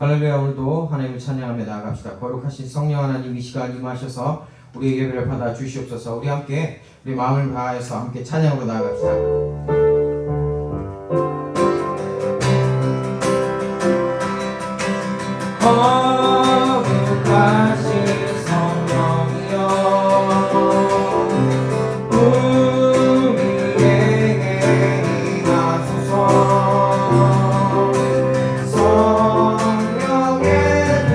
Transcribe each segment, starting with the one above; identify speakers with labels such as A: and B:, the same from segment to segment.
A: 할렐루야. 오늘도 하나님을 찬양하며 나아갑시다. 거룩하신 성령 하나님 이 시간 임하셔서 우리의 예배를 받아 주시옵소서. 우리 함께 우리 마음을 다해서 함께 찬양으로 나아갑시다. 거룩하신 성령이여 우리에게 임하소서. 성령의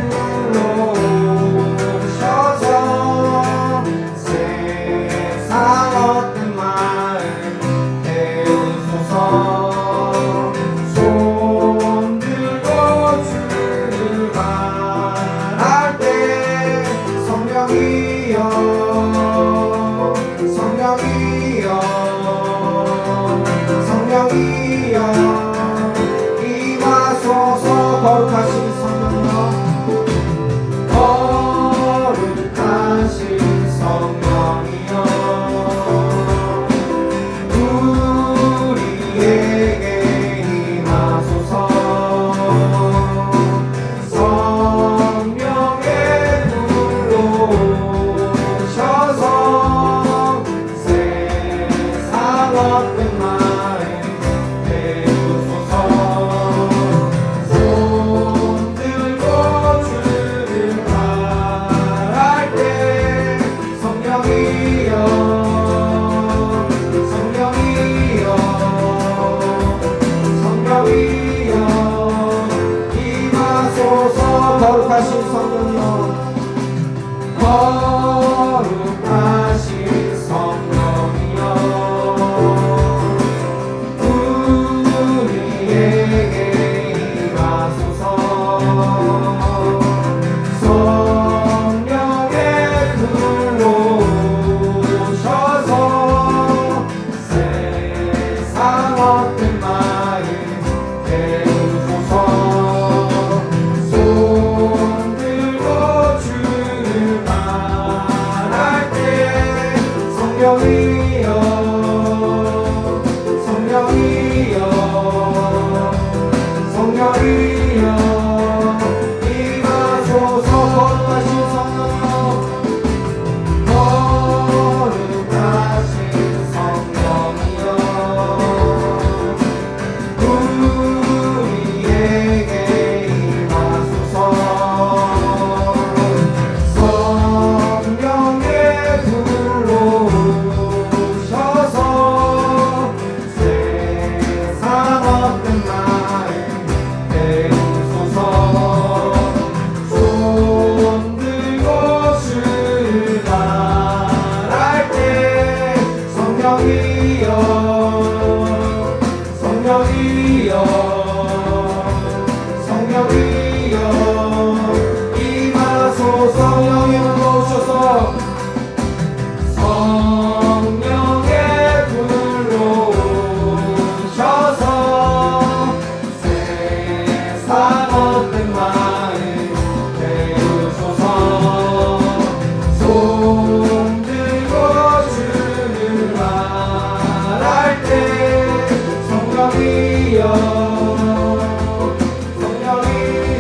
A: 불로 오셔서 세상 어떤 마음 태우소서. 손 들고 주를 바랄 때 성령이여 성령이여 성령이여 임하소서. 거룩하신 성령이여 거룩하신 성령이여 우리에게 임하소서. 성령의 불로 오셔서 세상 어떤 마음 태우소서. 손 들고 주를 바랄 때 성령이여 성령이여 성령이여 임하소서. 거룩하신 성령이여 거룩하신 성령이여 우리에게 임하소서. 성령의 불로 오셔서 세상 어떤 마음 태우소서. 손 들고 주를 바랄 때 성령이여 성령이여 성령이여 임하소서. 거룩하신 성령이여 거룩하신 성령이여 우리에게 임하소서. 성령의 불로 오셔서 세상 어떤 마음 태우소서. 손 들고 주를 바랄 때 성령이여 성령이여 성령이여 임하소서. 성령의 불로 오셔서 성령의 불로 오셔서 세상 어떤 마음 태우소서. 손 들고 주를 바랄 때 성령이여 성령이여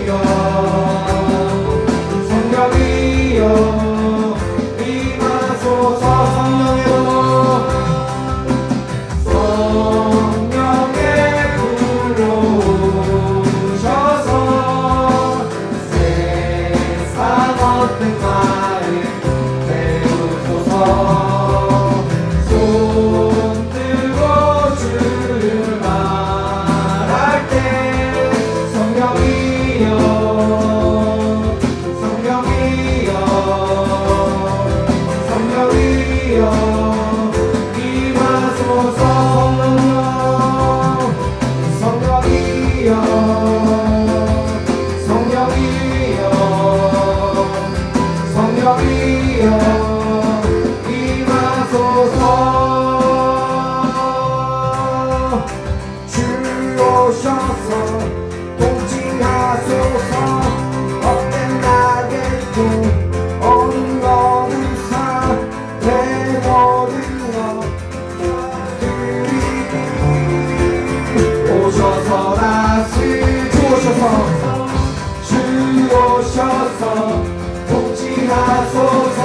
A: 오셔서 통치하소서.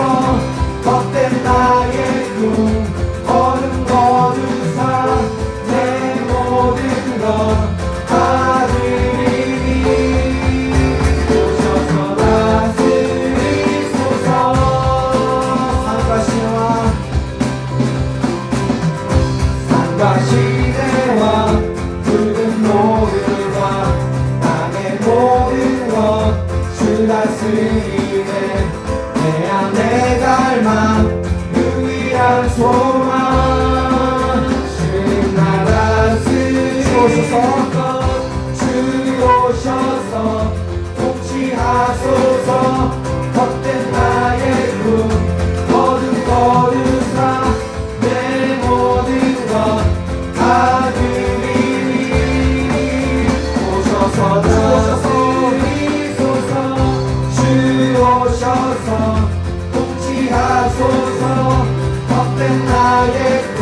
A: 헛된 나의 꿈 어둠 거두사 내 모든 것 다 드리니 오셔서 다스리소서. 산과 시내와 붉은 노을과 땅의 모든 것 주 다스리네. 내 안에 갈망 유일한 소망 주님 나 다스리소서. 주 오셔서 통치하소서. 헛된 나의 꿈 어둠 거두사 내 모든 것 다 드리니 오셔서 다스리소서. 주 오셔서 통치하소서. 헛된 나의 꿈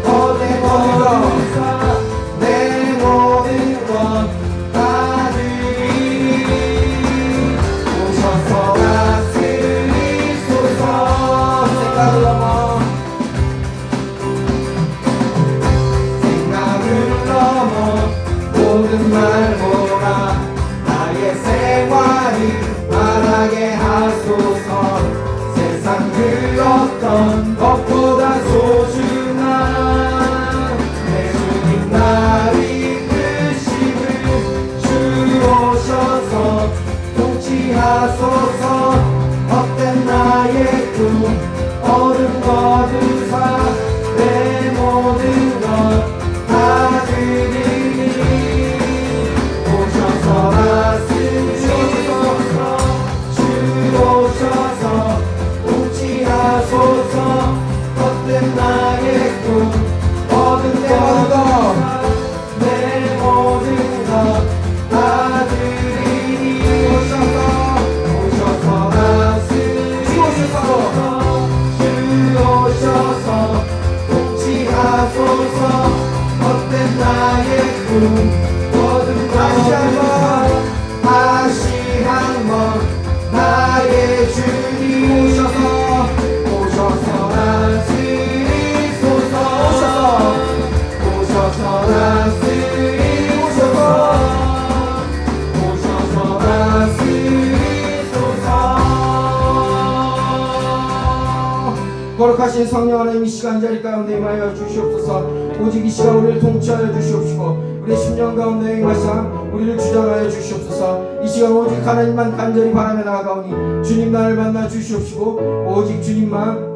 A: 어둠 거두사 내 모든 것 다 드리니 오셔서 다스리소서. 생각을 넘어 모든 말보다 나의 생활이 말하게 하소서. 세상 그 어떤 것보다 소중한 내 주님 나를 이끄심을 주 오셔서 통치하소서. 헛된 나의 꿈 어둠 거두사 내 모든 것 다 드리니 오셔서 다스리소서. 주 오셔서 통치하소서. 헛된 나의 꿈 어둠 거두사 내 모든 것 다 드리니 오셔서 다스리소서. 주 오셔서 통치하소서. 헛된 나의 꿈 어둠 거두사 다시 한번 나의 주님 오셔서 다스리소서. 오셔서 다스리소서. 오셔서 다스리소서. 거룩하신 성령 하나님 이 시간 자리 가운데 임하여 주시옵소서. 오직 이 시간 우리를 통치하여 주시옵시고 우리의 심령 가운데 임하사 우리를 주장하여 주시옵소서. 이 시간 오직 하나님만 간절히 바라며 나아가오니 주님 나를 만나 주시옵시고 오직 주님만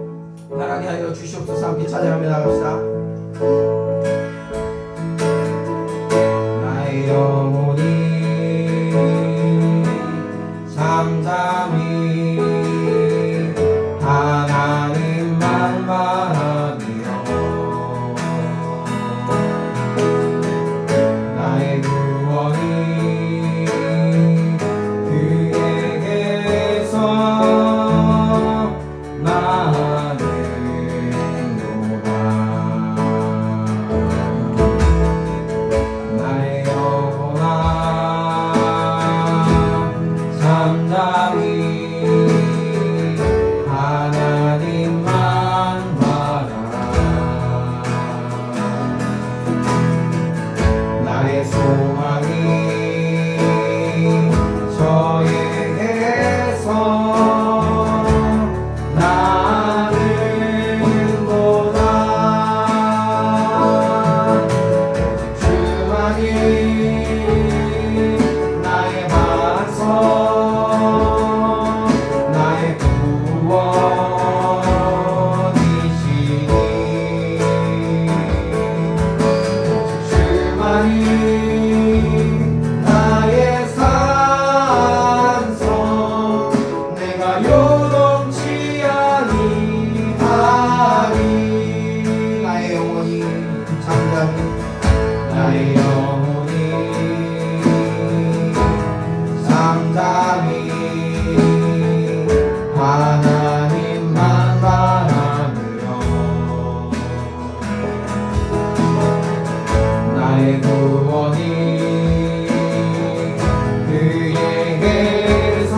A: 나가게 하여 주시옵소서. 함께 찬양하며 나갑시다. 나의 영혼이 잠잠히 하나님만 바라며 나의 구원이 그에게서 나는도다. 나의 영혼아 잠잠히 하나님만 바라라. 나의 소망이 저에게서 나는도다. 주만이 나의 반석 나의 구원이시니 주만이 나의 산성 내가 요동치 아니하리. 나의 영혼이 잠잠히 나의 영혼이 잠잠히 하나님만 바라며 나의 구원이 그에게서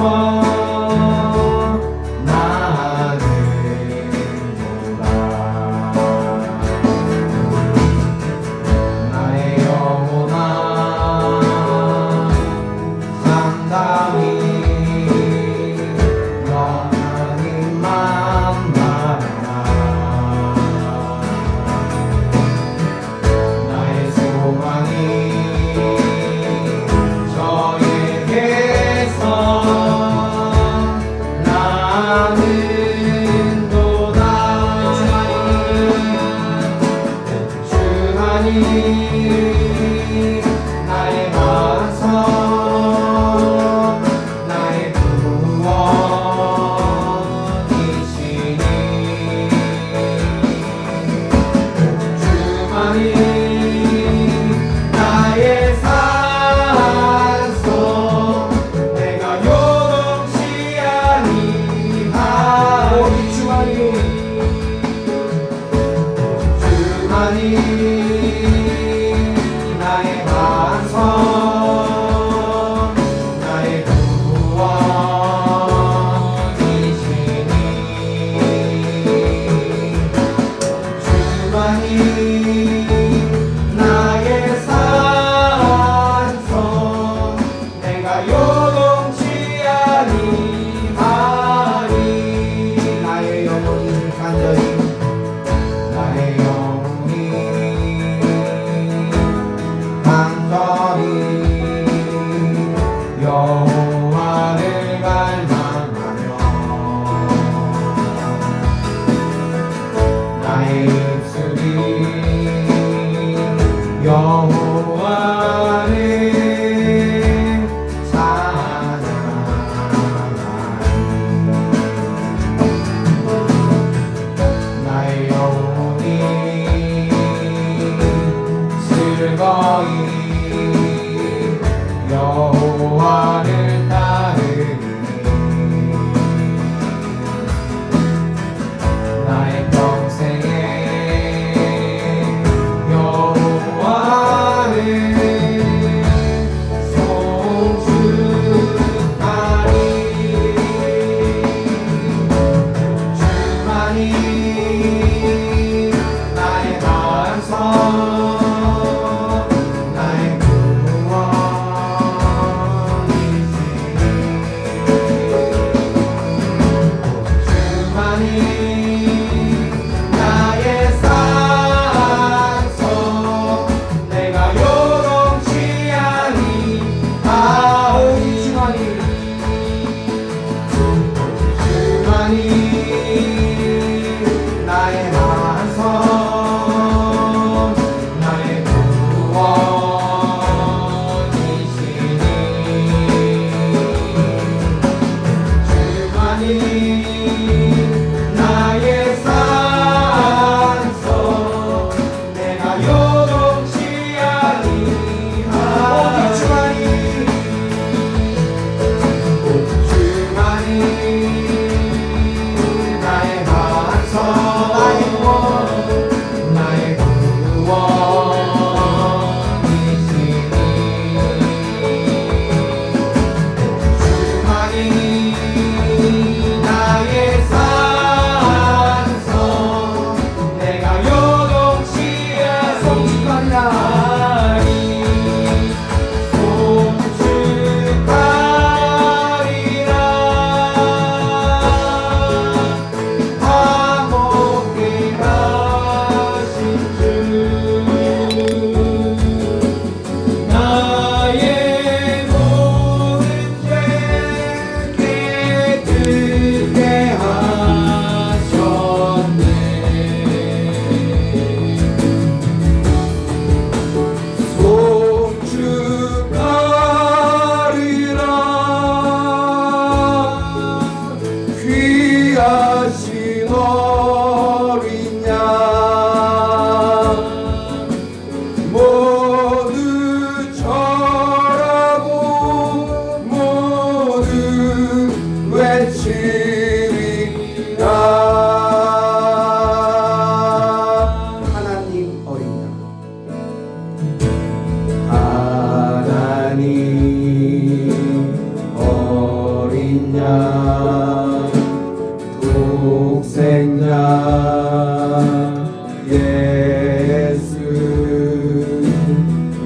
A: 예수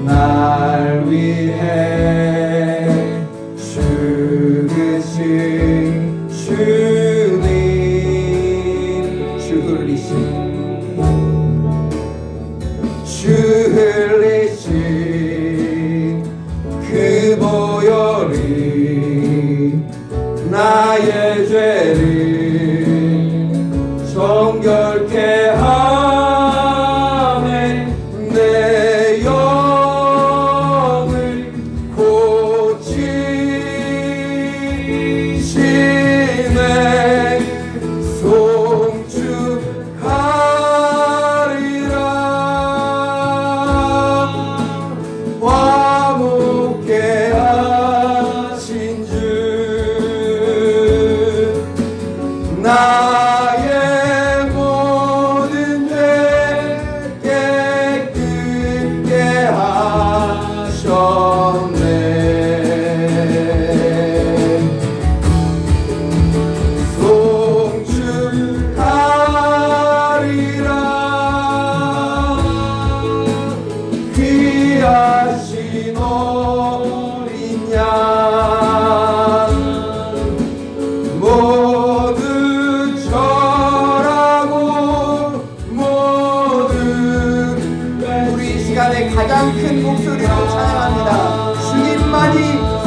A: 날 위해
B: 나의 죄를 정결케 하네 내 영을 고치시네 송축하리라 화목케 하신 주 나의 모든 죄 깨끗게 하셨네 송축하리라 귀하신 어린 양 모두 절하고 모두 우리 이 시간에 가장 큰 목소리로 찬양합니다. 주님만이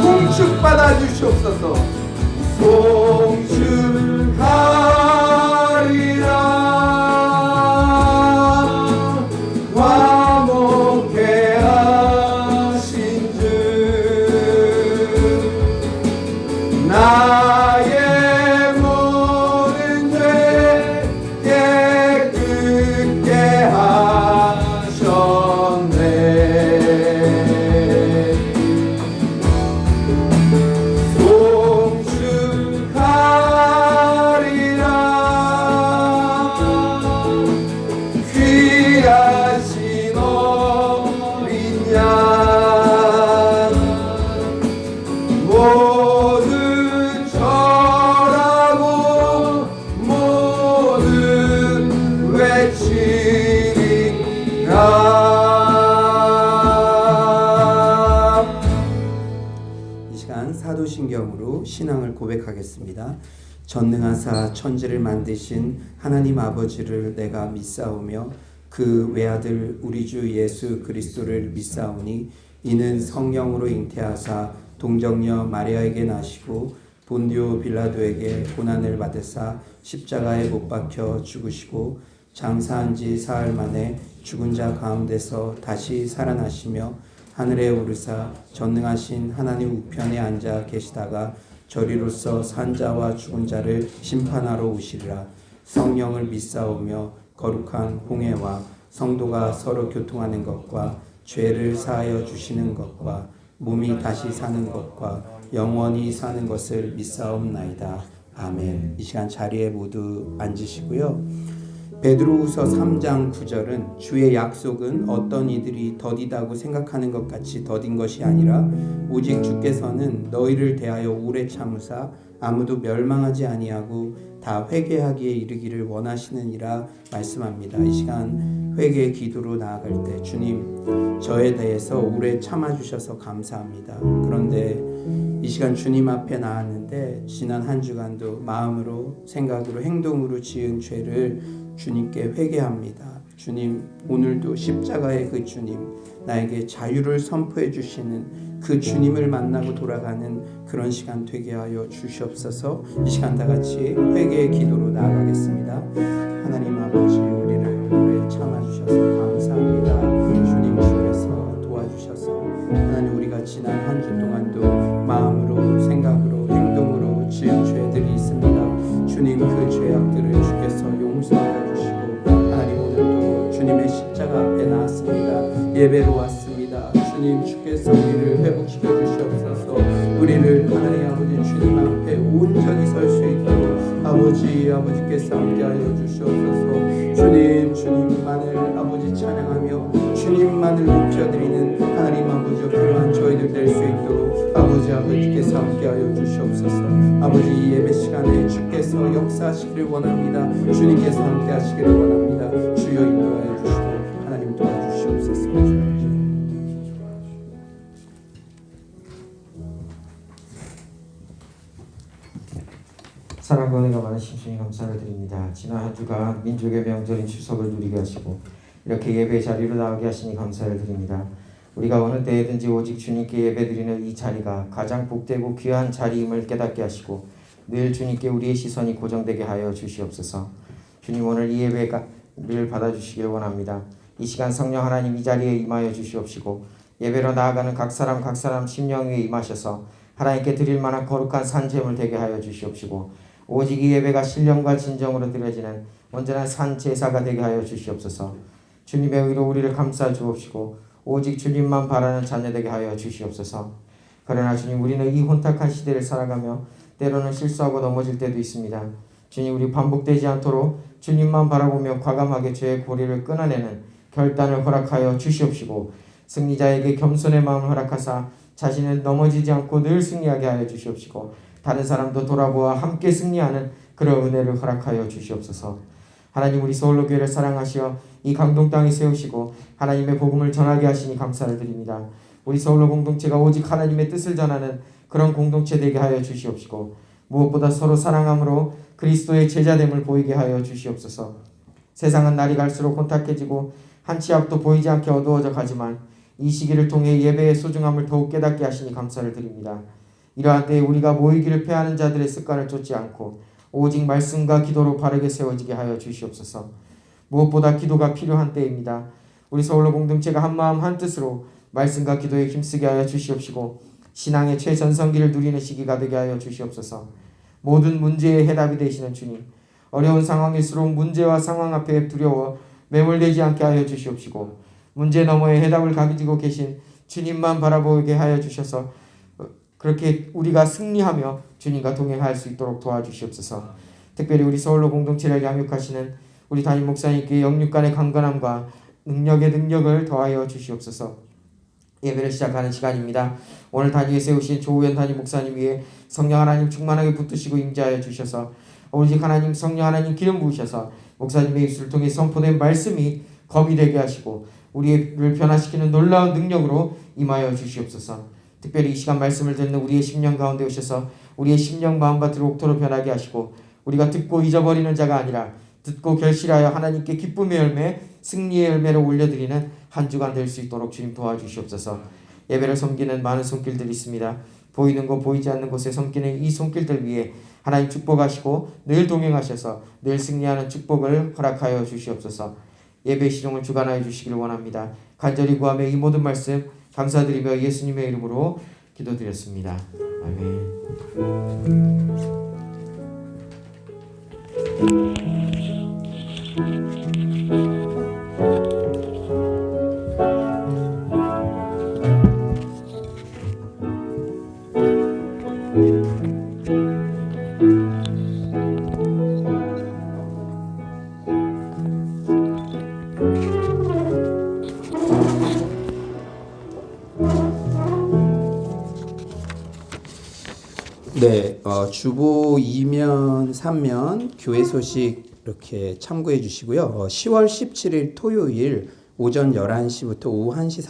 B: 송축받아 주시옵소서. 송축하리라 화목케 하신 주 나의 모든 죄 깨끗게 하셨네 송축하리라 귀하신 어린 양 모두 절하고 모두 외치리라. 이 시간 사도신경으로 신앙을 고백하겠습니다. 전능하사 천지를 만드신 하나님 아버지를 내가 믿사오며 그 외아들 우리 주 예수 그리스도를 믿사오니 이는 성령으로 잉태하사 동정녀 마리아에게 나시고 본디오 빌라도에게 고난을 받으사 십자가에 못 박혀 죽으시고 장사한 지 사흘 만에 죽은 자 가운데서 다시 살아나시며 하늘에 오르사 전능하신 하나님 우편에 앉아 계시다가 저리로서 산 자와 죽은 자를 심판하러 오시리라. 성령을 믿사오며 거룩한 공회와 성도가 서로 교통하는 것과 죄를 사하여 주시는 것과 몸이 다시 사는 것과 영원히 사는 것을 믿사옵나이다. 아멘. 이 시간 자리에 모두 앉으시고요. 베드로후서 3장 9절은 주의 약속은 어떤 이들이 더디다고 생각하는 것 같이 더딘 것이 아니라 오직 주께서는 너희를 대하여 오래 참으사 아무도 멸망하지 아니하고 다 회개하기에 이르기를 원하시느니라 말씀합니다. 이 시간 회개의 기도로 나아갈 때 주님 저에 대해서 오래 참아주셔서 감사합니다. 그런데 이 시간 주님 앞에 나왔는데 지난 한 주간도 마음으로 생각으로 행동으로 지은 죄를 주님께 회개합니다. 주님 오늘도 십자가의 그 주님 나에게 자유를 선포해 주시는 그 주님을 만나고 돌아가는 그런 시간 되게 하여 주시옵소서. 이 시간 다 같이 회개의 기도로 나아가겠습니다. 하나님 아버지 우리를 오래 참아주셔서 감사합니다. 주님 주께서 도와주셔서 하나님 우리가 지난 한 주 동안도 마음으로 생각으로 행동으로 지은 죄들이 있습니다. 주님 그 죄악들을 주께서 용서하여 주시고 하나님 오늘도 주님의 십자가 앞에 나왔습니다. 예배로 왔습니다. 주님 주께서 우리를 회복시켜 주시옵소서. 우리를 하나님 아버지 주님 앞에 온전히 설 수 있도록 아버지께서 함께하여 주시옵소서. 주님만을 아버지 찬양하며 주님만을 높여드리는 하나님 아버지 그러한 저희들 될 수 있도록 아버지께서 함께하여 주시옵소서. 아버지 이 예배 시간에 주께서 역사하시기를 원합니다. 주님께서 함께하시기를 원합니다. 주여 인도하여 주시고 하나님 도와주시옵소서.
A: 사랑과 은혜가 많으신 주님 감사를 드립니다. 지난 한 주간 민족의 명절인 추석을 누리게 하시고 이렇게 예배 자리로 나오게 하시니 감사를 드립니다. 우리가 어느 때든지 오직 주님께 예배드리는 이 자리가 가장 복되고 귀한 자리임을 깨닫게 하시고 늘 주님께 우리의 시선이 고정되게 하여 주시옵소서. 주님, 오늘 이 예배를 받아주시길 원합니다. 이 시간 성령 하나님 이 자리에 임하여 주시옵시고 예배로 나아가는 각 사람 심령 위에 임하셔서 하나님께 드릴 만한 거룩한 산제물 되게 하여 주시옵시고 오직 이 예배가 신령과 진정으로 드려지는 온전한 산제사가 되게 하여 주시옵소서. 주님의 의로 우리를 감싸 주옵시고 오직 주님만 바라는 자녀 되게 하여 주시옵소서. 그러나 주님, 우리는 이 혼탁한 시대를 살아가며 때로는 실수하고 넘어질 때도 있습니다. 주님, 우리 반복되지 않도록 주님만 바라보며 과감하게 죄의 고리를 끊어내는 결단을 허락하여 주시옵시고 승리자에게 겸손의 마음을 허락하사 자신은 넘어지지 않고 늘 승리하게 하여 주시옵시고 다른 사람도 돌아보아 함께 승리하는 그런 은혜를 허락하여 주시옵소서. 하나님, 우리 서울로 교회를 사랑하시어 이 강동 땅에 세우시고 하나님의 복음을 전하게 하시니 감사를 드립니다. 우리 서울로 공동체가 오직 하나님의 뜻을 전하는 그런 공동체 되게 하여 주시옵시고 무엇보다 서로 사랑함으로 그리스도의 제자됨을 보이게 하여 주시옵소서. 세상은 날이 갈수록 혼탁해지고 한 치 앞도 보이지 않게 어두워져 가지만 이 시기를 통해 예배의 소중함을 더욱 깨닫게 하시니 감사를 드립니다. 이러한 때에 우리가 모이기를 패하는 자들의 습관을 쫓지 않고 오직 말씀과 기도로 바르게 세워지게 하여 주시옵소서. 무엇보다 기도가 필요한 때입니다. 우리 서울로 공동체가 한마음 한뜻으로 말씀과 기도에 힘쓰게 하여 주시옵시고 신앙의 최전성기를 누리는 시기가 되게 하여 주시옵소서. 모든 문제의 해답이 되시는 주님, 어려운 상황일수록 문제와 상황 앞에 두려워 매몰되지 않게 하여 주시옵시고 문제 너머에 해답을 가지고 계신 주님만 바라보게 하여 주셔서 그렇게 우리가 승리하며 주님과 동행할 수 있도록 도와주시옵소서. 특별히 우리 서울로 공동체를 양육하시는 우리 담임 목사님께 영육간의 강건함과 능력의 능력을 더하여 주시옵소서. 예배를 시작하는 시간입니다. 오늘 단위에 세우신 조우현 담임 목사님 위에 성령 하나님 충만하게 붙드시고 임재하여 주셔서 오직 하나님 성령 하나님 기름 부으셔서 목사님의 입술을 통해 선포된 말씀이 검이 되게 하시고 우리를 변화시키는 놀라운 능력으로 임하여 주시옵소서. 특별히 이 시간 말씀을 듣는 우리의 심령 가운데 오셔서 우리의 심령 마음과 들옥토로 변하게 하시고 우리가 듣고 잊어버리는 자가 아니라 듣고 결실하여 하나님께 기쁨의 열매, 승리의 열매를 올려드리는 한 주간 될 수 있도록 주님 도와주시옵소서. 예배를 섬기는 많은 손길들이 있습니다. 보이는 곳 보이지 않는 곳에 섬기는 이 손길들 위에 하나님 축복하시고 늘 동행하셔서 늘 승리하는 축복을 허락하여 주시옵소서. 예배 시종을 주관하여 주시기를 원합니다. 간절히 구하며 이 모든 말씀 감사드리며 예수님의 이름으로 기도드렸습니다. 아멘.
B: 네, 주보 2면, 3면 교회 소식 이렇게 참고해 주시고요. 10월 17일 토요일 오전 11시부터 오후 1시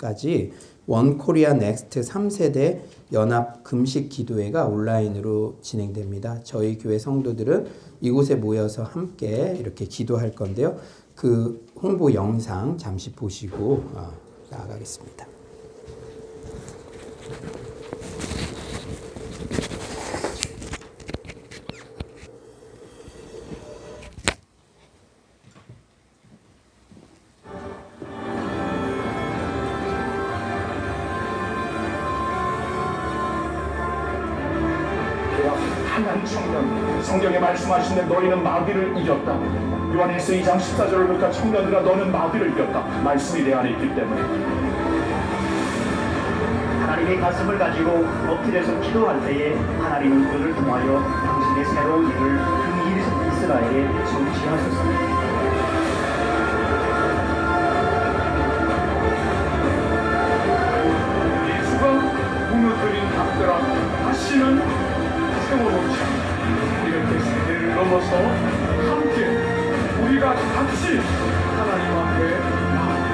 B: 30분까지 원코리아 넥스트 3세대 연합 금식 기도회가 온라인으로 진행됩니다. 저희 교회 성도들은 이곳에 모여서 함께 이렇게 기도할 건데요. 그 홍보 영상 잠시 보시고 나아가겠습니다.
C: 한 청년, 성경에 말씀하신 데 너희는 마귀를 이겼다. 요한일서 2장 14절을 보니까 청년들아 너는 마귀를 이겼다. 말씀이 내 안에 있기 때문에
D: 하나님의 가슴을 가지고 엎드려서 기도할 때에 하나님은 그를 통하여 당신의 새로운 일을 그 이스라엘에 성취하셨습니다.
C: 예수가 무너뜨린 닭들아 다시는 세워놓자. 이렇게 세대를 넘어서 함께 우리가 같이 하나님 앞에 나아가자.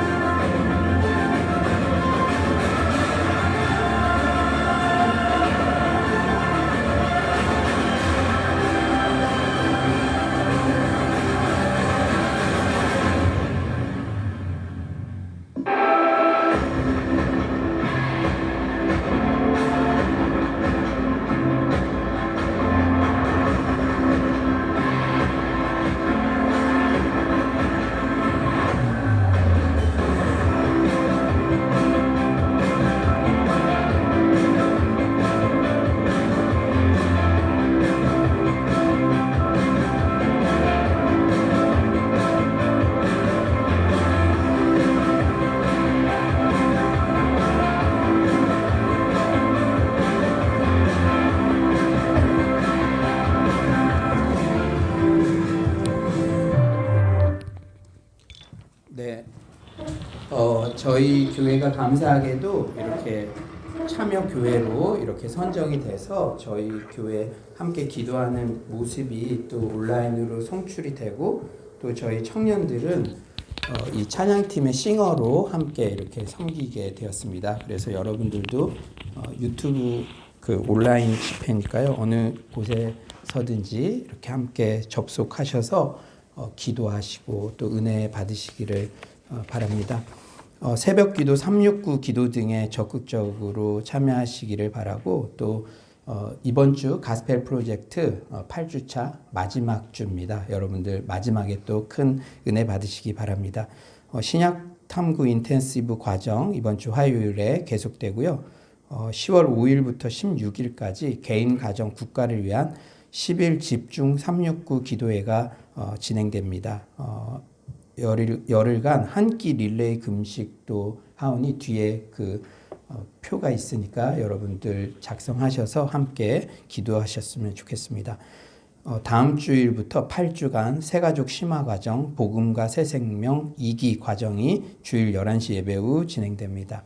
B: 저희 교회가 감사하게도 이렇게 참여 교회로 이렇게 선정이 돼서 저희 교회 함께 기도하는 모습이 또 온라인으로 송출이 되고 또 저희 청년들은 이 찬양팀의 싱어로 함께 이렇게 섬기게 되었습니다. 그래서 여러분들도 유튜브 그 온라인 집회니까요. 어느 곳에서든지 이렇게 함께 접속하셔서 기도하시고 또 은혜 받으시기를 바랍니다. 새벽 기도, 369 기도 등에 적극적으로 참여하시기를 바라고 또 이번 주 가스펠 프로젝트 8주차 마지막 주입니다. 여러분들 마지막에 또 큰 은혜 받으시기 바랍니다. 신약 탐구 인텐시브 과정 이번 주 화요일에 계속되고요. 10월 5일부터 16일까지 개인 가정 국가를 위한 10일 집중 369 기도회가 진행됩니다. 열흘간 한 끼 릴레이 금식도 하오니 뒤에 그 표가 있으니까 여러분들 작성하셔서 함께 기도하셨으면 좋겠습니다. 다음 주일부터 8주간 새가족 심화과정 복음과 새생명 2기 과정이 주일 11시 예배 후 진행됩니다.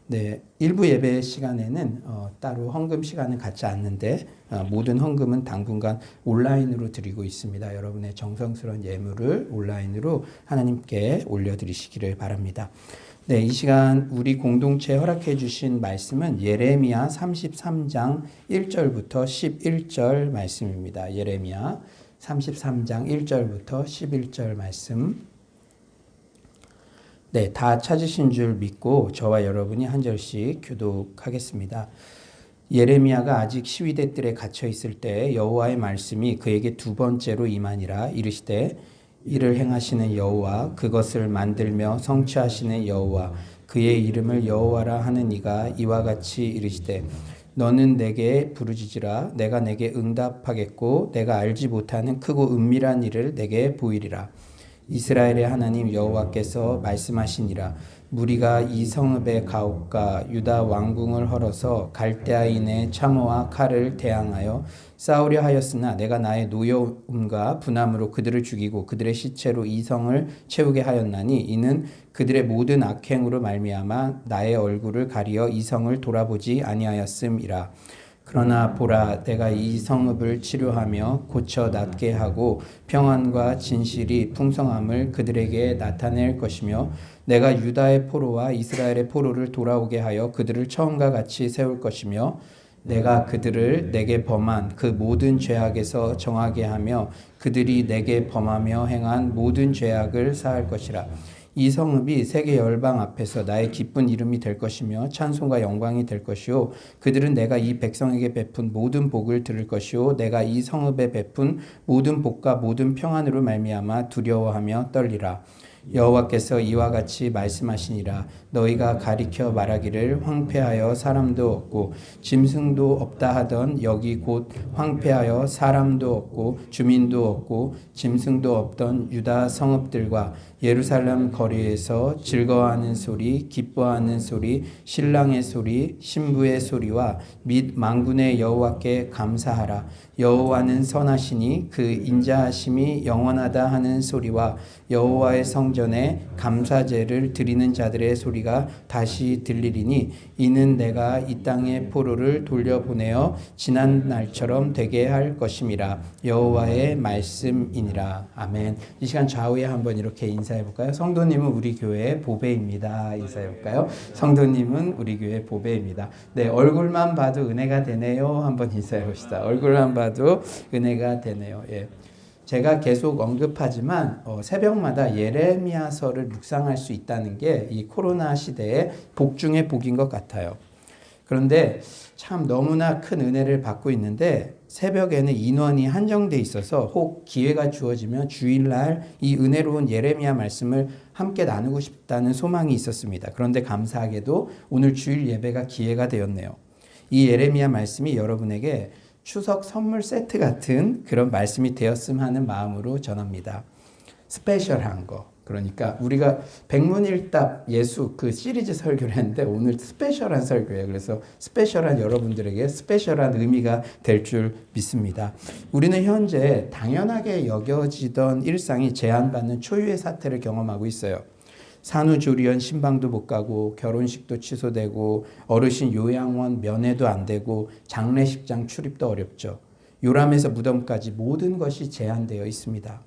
B: 네, 일부 예배 시간에는 따로 헌금 시간을 갖지 않는데 모든 헌금은 당분간 온라인으로 드리고 있습니다. 여러분의 정성스러운 예물을 온라인으로 하나님께 올려드리시기를 바랍니다. 네, 이 시간 우리 공동체에 허락해 주신 말씀은 예레미야 33장 1절부터 11절 말씀입니다. 예레미야 33장 1절부터 11절 말씀. 네, 다 찾으신 줄 믿고 저와 여러분이 한 절씩 교독하겠습니다. 예레미야가 아직 시위대 뜰에 갇혀 있을 때 여호와의 말씀이 그에게 두 번째로 임하니라. 이르시되 이를 행하시는 여호와 그것을 만들며 성취하시는 여호와 그의 이름을 여호와라 하는 이가 이와 같이 이르시되 너는 내게 부르짖으라. 내가 내게 응답하겠고 내가 알지 못하는 크고 은밀한 일을 내게 보이리라. 이스라엘의 하나님 여호와께서 말씀하시니라. 무리가 이 성읍의 가옥과 유다 왕궁을 헐어서 갈대아인의 참호와 칼을 대항하여 싸우려 하였으나 내가 나의 노여움과 분함으로 그들을 죽이고 그들의 시체로 이 성을 채우게 하였나니 이는 그들의 모든 악행으로 말미암아 나의 얼굴을 가리어 이 성을 돌아보지 아니하였음이라. 그러나 보라, 내가 이 성읍을 치료하며 고쳐 낫게 하고 평안과 진실이 풍성함을 그들에게 나타낼 것이며 내가 유다의 포로와 이스라엘의 포로를 돌아오게 하여 그들을 처음과 같이 세울 것이며 내가 그들을 내게 범한 그 모든 죄악에서 정하게 하며 그들이 내게 범하며 행한 모든 죄악을 사할 것이라. 이 성읍이 세계 열방 앞에서 나의 기쁜 이름이 될 것이며 찬송과 영광이 될 것이요 그들은 내가 이 백성에게 베푼 모든 복을 들을 것이요 내가 이 성읍에 베푼 모든 복과 모든 평안으로 말미암아 두려워하며 떨리라. 여호와께서 이와 같이 말씀하시니라. 너희가 가리켜 말하기를 황폐하여 사람도 없고 짐승도 없다 하던 여기 곧 황폐하여 사람도 없고 주민도 없고 짐승도 없던 유다 성읍들과 예루살렘 거리에서 즐거워하는 소리, 기뻐하는 소리, 신랑의 소리, 신부의 소리와 및 만군의 여호와께 감사하라. 여호와는 선하시니 그 인자하심이 영원하다 하는 소리와 여호와의 성전에 감사제를 드리는 자들의 소리가 다시 들리리니 이는 내가 이 땅의 포로를 돌려보내어 지난 날처럼 되게 할 것임이라. 여호와의 말씀이니라. 아멘. 이 시간 좌우에 한번 이렇게 인사해 볼까요? 성도님은 우리 교회의 보배입니다. 인사해 볼까요? 성도님은 우리 교회의 보배입니다. 네, 얼굴만 봐도 은혜가 되네요. 한번 인사해 봅시다. 얼굴만 봐도 은혜가 되네요. 예. 제가 계속 언급하지만 새벽마다 예레미야서를 묵상할 수 있다는 게 이 코로나 시대의 복 중의 복인 것 같아요. 그런데 참 너무나 큰 은혜를 받고 있는데 새벽에는 인원이 한정돼 있어서 혹 기회가 주어지면 주일날 이 은혜로운 예레미야 말씀을 함께 나누고 싶다는 소망이 있었습니다. 그런데 감사하게도 오늘 주일 예배가 기회가 되었네요. 이 예레미야 말씀이 여러분에게 추석 선물 세트 같은 그런 말씀이 되었음 하는 마음으로 전합니다. 스페셜한 거. 그러니까 우리가 백문일답 예수 그 시리즈 설교를 했는데 오늘 스페셜한 설교예요. 그래서 스페셜한 여러분들에게 스페셜한 의미가 될 줄 믿습니다. 우리는 현재 당연하게 여겨지던 일상이 제한받는 초유의 사태를 경험하고 있어요. 산후조리원 신방도 못 가고 결혼식도 취소되고 어르신 요양원 면회도 안 되고 장례식장 출입도 어렵죠. 요람에서 무덤까지 모든 것이 제한되어 있습니다.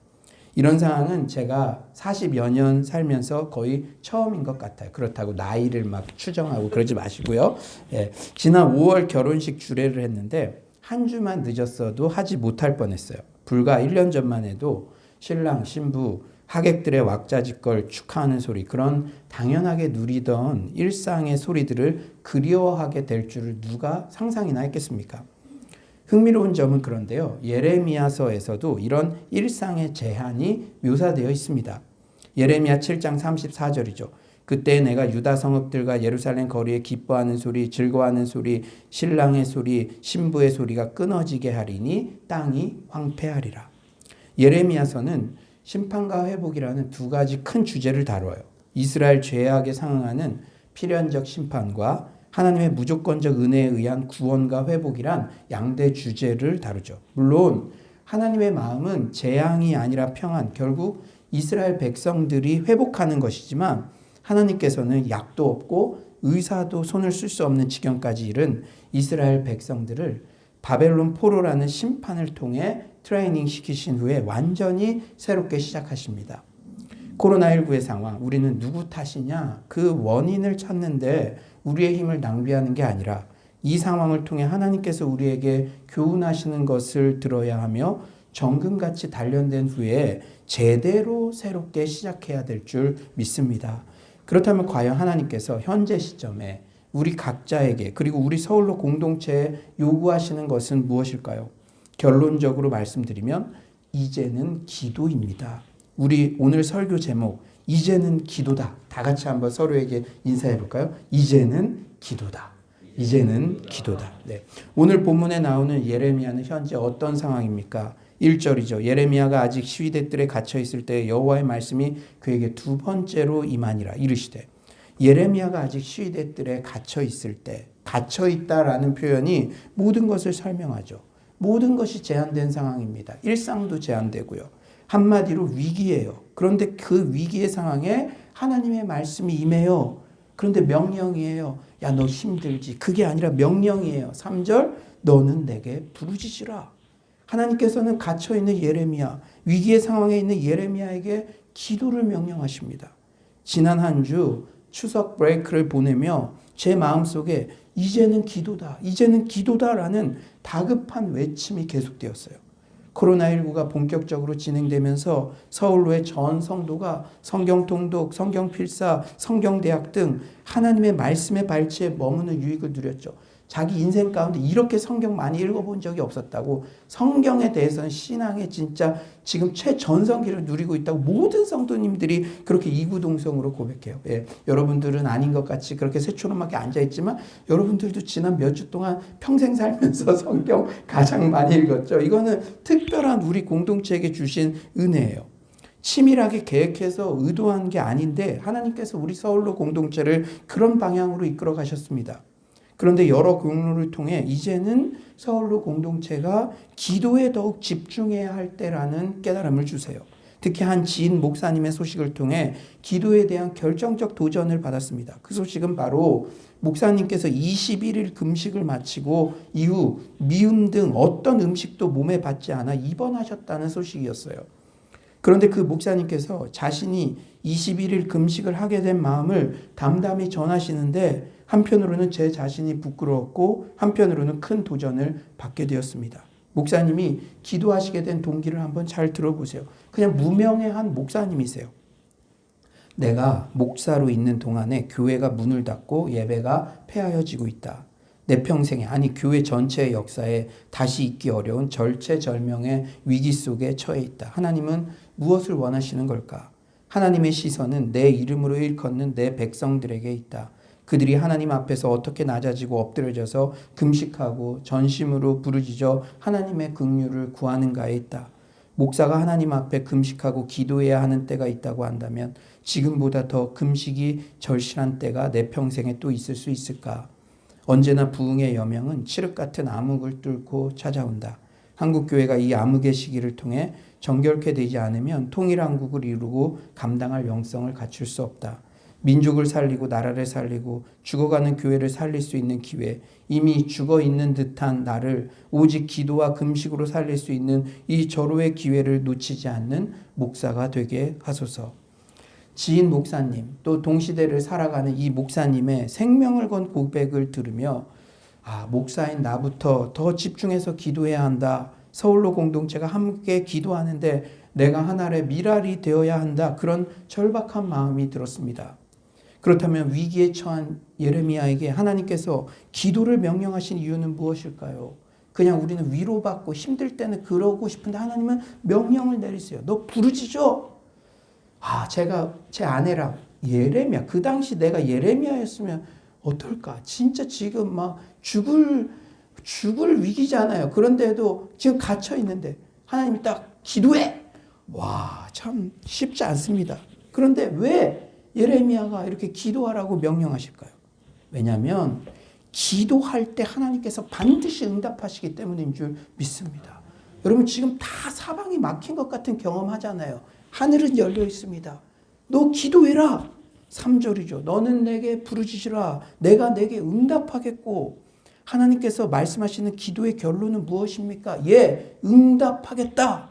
B: 이런 상황은 제가 40여 년 살면서 거의 처음인 것 같아요. 그렇다고 나이를 막 추정하고 그러지 마시고요. 예, 지난 5월 결혼식 주례를 했는데 한 주만 늦었어도 하지 못할 뻔했어요. 불과 1년 전만 해도 신랑, 신부, 하객들의 왁자지껄 축하하는 소리, 그런 당연하게 누리던 일상의 소리들을 그리워하게 될 줄을 누가 상상이나 했겠습니까? 흥미로운 점은 그런데요. 예레미야서에서도 이런 일상의 제한이 묘사되어 있습니다. 예레미야 7장 34절이죠. 그때 내가 유다 성읍들과 예루살렘 거리에 기뻐하는 소리, 즐거워하는 소리, 신랑의 소리, 신부의 소리가 끊어지게 하리니 땅이 황폐하리라. 예레미야서는 심판과 회복이라는 두 가지 큰 주제를 다뤄요. 이스라엘 죄악에 상응하는 필연적 심판과 하나님의 무조건적 은혜에 의한 구원과 회복이란 양대 주제를 다루죠. 물론 하나님의 마음은 재앙이 아니라 평안, 결국 이스라엘 백성들이 회복하는 것이지만 하나님께서는 약도 없고 의사도 손을 쓸 수 없는 지경까지 이른 이스라엘 백성들을 바벨론 포로라는 심판을 통해 트레이닝 시키신 후에 완전히 새롭게 시작하십니다. 코로나19의 상황, 우리는 누구 탓이냐? 그 원인을 찾는데 우리의 힘을 낭비하는 게 아니라 이 상황을 통해 하나님께서 우리에게 교훈하시는 것을 들어야 하며 정금같이 단련된 후에 제대로 새롭게 시작해야 될 줄 믿습니다. 그렇다면 과연 하나님께서 현재 시점에 우리 각자에게 그리고 우리 서울로 공동체에 요구하시는 것은 무엇일까요? 결론적으로 말씀드리면 이제는 기도입니다. 우리 오늘 설교 제목 이제는 기도다. 다 같이 한번 서로에게 인사해 볼까요? 이제는 기도다. 이제는 기도다. 네. 오늘 본문에 나오는 예레미야는 현재 어떤 상황입니까? 1절이죠. 예레미야가 아직 시위대 뜰에 갇혀 있을 때 여호와의 말씀이 그에게 두 번째로 임하니라 이르시되, 예레미야가 아직 시위대 뜰에 갇혀 있을 때, 갇혀 있다라는 표현이 모든 것을 설명하죠. 모든 것이 제한된 상황입니다. 일상도 제한되고요. 한마디로 위기예요. 그런데 그 위기의 상황에 하나님의 말씀이 임해요. 그런데 명령이에요. 야, 너 힘들지. 그게 아니라 명령이에요. 3절, 너는 내게 부르짖으라. 하나님께서는 갇혀있는 예레미야, 위기의 상황에 있는 예레미야에게 기도를 명령하십니다. 지난 한 주 추석 브레이크를 보내며 제 마음속에 이제는 기도다, 이제는 기도다라는 다급한 외침이 계속되었어요. 코로나19가 본격적으로 진행되면서 서울로의 전 성도가 성경 통독, 성경 필사, 성경대학 등 하나님의 말씀의 발치에 머무는 유익을 누렸죠. 자기 인생 가운데 이렇게 성경 많이 읽어본 적이 없었다고, 성경에 대해서는 신앙의 진짜 지금 최전성기를 누리고 있다고 모든 성도님들이 그렇게 이구동성으로 고백해요. 예, 여러분들은 아닌 것 같이 그렇게 새초롬하게 앉아있지만 여러분들도 지난 몇 주 동안 평생 살면서 성경 가장 많이 읽었죠. 이거는 특별한 우리 공동체에게 주신 은혜예요. 치밀하게 계획해서 의도한 게 아닌데 하나님께서 우리 서울로 공동체를 그런 방향으로 이끌어 가셨습니다. 그런데 여러 경로를 통해 이제는 서울로 공동체가 기도에 더욱 집중해야 할 때라는 깨달음을 주세요. 특히 한 지인 목사님의 소식을 통해 기도에 대한 결정적 도전을 받았습니다. 그 소식은 바로 목사님께서 21일 금식을 마치고 이후 미음 등 어떤 음식도 몸에 받지 않아 입원하셨다는 소식이었어요. 그런데 그 목사님께서 자신이 21일 금식을 하게 된 마음을 담담히 전하시는데 한편으로는 제 자신이 부끄러웠고 한편으로는 큰 도전을 받게 되었습니다. 목사님이 기도하시게 된 동기를 한번 잘 들어보세요. 그냥 무명의 한 목사님이세요. 내가 목사로 있는 동안에 교회가 문을 닫고 예배가 폐하여지고 있다. 내 평생에, 아니 교회 전체의 역사에 다시 있기 어려운 절체절명의 위기 속에 처해 있다. 하나님은 무엇을 원하시는 걸까? 하나님의 시선은 내 이름으로 일컫는 내 백성들에게 있다. 그들이 하나님 앞에서 어떻게 낮아지고 엎드려져서 금식하고 전심으로 부르짖어 하나님의 긍휼을 구하는가에 있다. 목사가 하나님 앞에 금식하고 기도해야 하는 때가 있다고 한다면 지금보다 더 금식이 절실한 때가 내 평생에 또 있을 수 있을까? 언제나 부흥의 여명은 칠흑 같은 암흑을 뚫고 찾아온다. 한국교회가 이 암흑의 시기를 통해 정결케 되지 않으면 통일한국을 이루고 감당할 영성을 갖출 수 없다. 민족을 살리고 나라를 살리고 죽어가는 교회를 살릴 수 있는 기회, 이미 죽어 있는 듯한 나를 오직 기도와 금식으로 살릴 수 있는 이 절호의 기회를 놓치지 않는 목사가 되게 하소서. 지인 목사님, 또 동시대를 살아가는 이 목사님의 생명을 건 고백을 들으며 목사인 나부터 더 집중해서 기도해야 한다. 서울로 공동체가 함께 기도하는데 내가 하나의 미랄이 되어야 한다. 그런 절박한 마음이 들었습니다. 그렇다면 위기에 처한 예레미야에게 하나님께서 기도를 명령하신 이유는 무엇일까요? 그냥 우리는 위로받고 힘들 때는 그러고 싶은데 하나님은 명령을 내리세요. 너 부르짖어. 제가 제 아내랑 예레미야, 그 당시 내가 예레미야였으면 어떨까? 진짜 지금 막 죽을 위기잖아요. 그런데도 지금 갇혀 있는데 하나님이 딱 기도해. 참 쉽지 않습니다. 그런데 왜 예레미야가 이렇게 기도하라고 명령하실까요? 왜냐하면 기도할 때 하나님께서 반드시 응답하시기 때문인 줄 믿습니다. 여러분 지금 다 사방이 막힌 것 같은 경험하잖아요. 하늘은 열려 있습니다. 너 기도해라. 3절이죠. 너는 내게 부르짖으라. 내가 내게 응답하겠고. 하나님께서 말씀하시는 기도의 결론은 무엇입니까? 응답하겠다.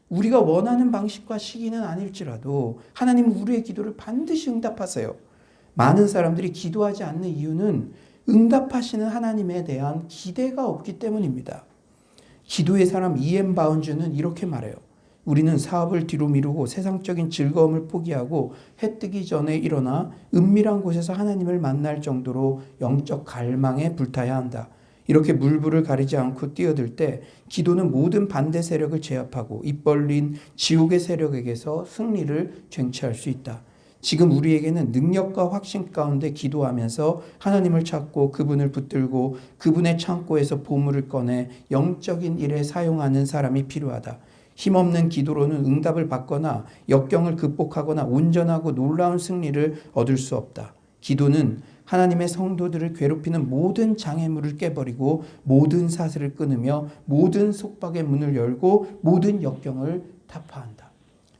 B: 우리가 원하는 방식과 시기는 아닐지라도 하나님은 우리의 기도를 반드시 응답하세요. 많은 사람들이 기도하지 않는 이유는 응답하시는 하나님에 대한 기대가 없기 때문입니다. 기도의 사람 이엠 바운즈는 이렇게 말해요. 우리는 사업을 뒤로 미루고 세상적인 즐거움을 포기하고 해 뜨기 전에 일어나 은밀한 곳에서 하나님을 만날 정도로 영적 갈망에 불타야 한다. 이렇게 물불을 가리지 않고 뛰어들 때 기도는 모든 반대 세력을 제압하고 입 벌린 지옥의 세력에게서 승리를 쟁취할 수 있다. 지금 우리에게는 능력과 확신 가운데 기도하면서 하나님을 찾고 그분을 붙들고 그분의 창고에서 보물을 꺼내 영적인 일에 사용하는 사람이 필요하다. 힘없는 기도로는 응답을 받거나 역경을 극복하거나 온전하고 놀라운 승리를 얻을 수 없다. 기도는 하나님의 성도들을 괴롭히는 모든 장애물을 깨버리고 모든 사슬을 끊으며 모든 속박의 문을 열고 모든 역경을 타파한다.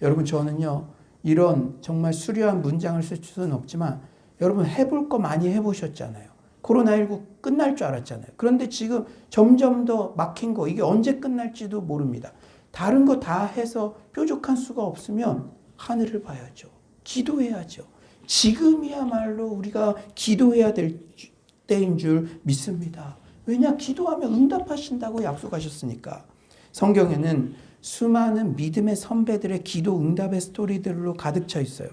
B: 여러분 저는요 이런 정말 수려한 문장을 쓸 수는 없지만 여러분 해볼 거 많이 해보셨잖아요. 코로나19 끝날 줄 알았잖아요. 그런데 지금 점점 더 막힌 거 이게 언제 끝날지도 모릅니다. 다른 거 다 해서 뾰족한 수가 없으면 하늘을 봐야죠. 기도해야죠. 지금이야말로 우리가 기도해야 될 때인 줄 믿습니다. 왜냐? 기도하면 응답하신다고 약속하셨으니까. 성경에는 수많은 믿음의 선배들의 기도 응답의 스토리들로 가득 차 있어요.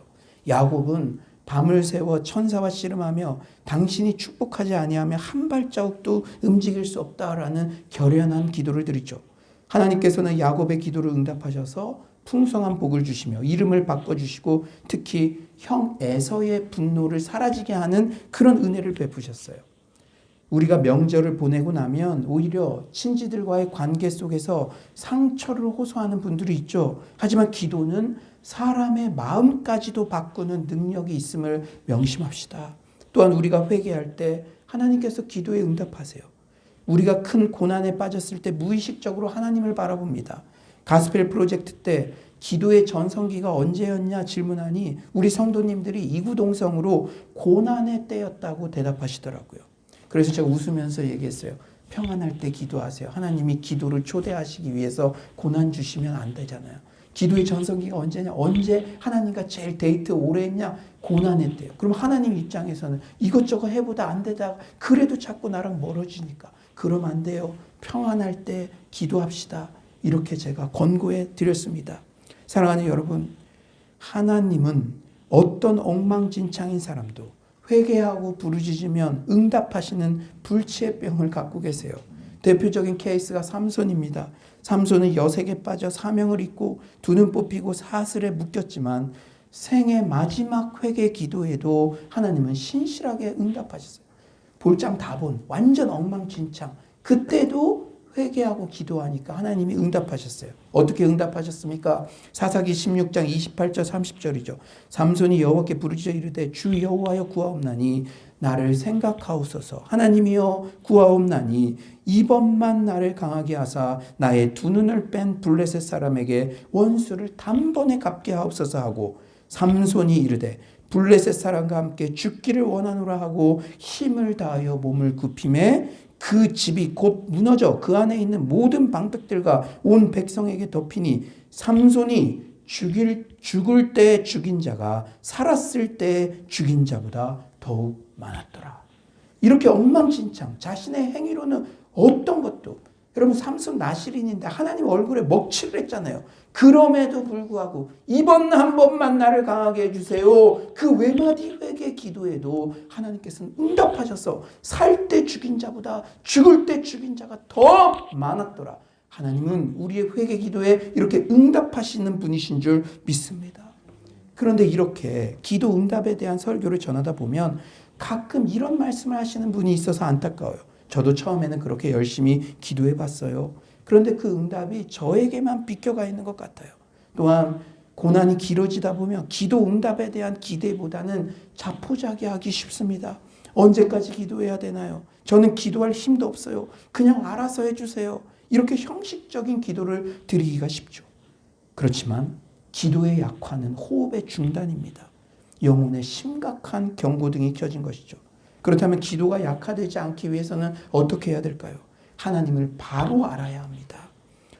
B: 야곱은 밤을 새워 천사와 씨름하며 당신이 축복하지 아니하면 한 발자국도 움직일 수 없다라는 결연한 기도를 드리죠. 하나님께서는 야곱의 기도를 응답하셔서 풍성한 복을 주시며 이름을 바꿔주시고 특히 형 에서의 분노를 사라지게 하는 그런 은혜를 베푸셨어요. 우리가 명절을 보내고 나면 오히려 친지들과의 관계 속에서 상처를 호소하는 분들이 있죠. 하지만 기도는 사람의 마음까지도 바꾸는 능력이 있음을 명심합시다. 또한 우리가 회개할 때 하나님께서 기도에 응답하세요. 우리가 큰 고난에 빠졌을 때 무의식적으로 하나님을 바라봅니다. 가스펠 프로젝트 때 기도의 전성기가 언제였냐 질문하니 우리 성도님들이 이구동성으로 고난의 때였다고 대답하시더라고요. 그래서 제가 웃으면서 얘기했어요. 평안할 때 기도하세요. 하나님이 기도를 초대하시기 위해서 고난 주시면 안 되잖아요. 기도의 전성기가 언제냐? 언제 하나님과 제일 데이트 오래 했냐? 고난의 때요. 그럼 하나님 입장에서는 이것저것 해보다 안 되다가 그래도 자꾸 나랑 멀어지니까 그러면 안 돼요. 평안할 때 기도합시다. 이렇게 제가 권고해 드렸습니다. 사랑하는 여러분, 하나님은 어떤 엉망진창인 사람도 회개하고 부르짖으면 응답하시는 불치의 병을 갖고 계세요. 대표적인 케이스가 삼손입니다. 삼손은 여색에 빠져 사명을 잊고 두 눈 뽑히고 사슬에 묶였지만 생의 마지막 회개 기도에도 하나님은 신실하게 응답하셨어요. 볼장 다 본 완전 엉망진창. 그때도 회개하고 기도하니까 하나님이 응답하셨어요. 어떻게 응답하셨습니까? 사사기 16장 28절 30절이죠. 삼손이 여호와께 부르짖어 이르되 주 여호와여 구하옵나니 나를 생각하옵소서. 하나님이여 구하옵나니 이번만 나를 강하게 하사 나의 두 눈을 뺀 블레셋 사람에게 원수를 단번에 갚게 하옵소서 하고 삼손이 이르되 블레셋 사람과 함께 죽기를 원하노라 하고 힘을 다하여 몸을 굽힘에 그 집이 곧 무너져 그 안에 있는 모든 방백들과 온 백성에게 덮이니 삼손이 죽을 때 죽인 자가 살았을 때 죽인 자보다 더욱 많았더라. 이렇게 엉망진창 자신의 행위로는 어떤 것도, 여러분 삼손 나실인인데 하나님 얼굴에 먹칠을 했잖아요. 그럼에도 불구하고 이번 한 번만 나를 강하게 해주세요. 그 외마디 회개 기도에도 하나님께서는 응답하셔서 살 때 죽인 자보다 죽을 때 죽인 자가 더 많았더라. 하나님은 우리의 회개 기도에 이렇게 응답하시는 분이신 줄 믿습니다. 그런데 이렇게 기도 응답에 대한 설교를 전하다 보면 가끔 이런 말씀을 하시는 분이 있어서 안타까워요. 저도 처음에는 그렇게 열심히 기도해 봤어요. 그런데 그 응답이 저에게만 비껴가 있는 것 같아요. 또한 고난이 길어지다 보면 기도 응답에 대한 기대보다는 자포자기하기 쉽습니다. 언제까지 기도해야 되나요? 저는 기도할 힘도 없어요. 그냥 알아서 해주세요. 이렇게 형식적인 기도를 드리기가 쉽죠. 그렇지만 기도의 약화는 호흡의 중단입니다. 영혼에 심각한 경고등이 켜진 것이죠. 그렇다면 기도가 약화되지 않기 위해서는 어떻게 해야 될까요? 하나님을 바로 알아야 합니다.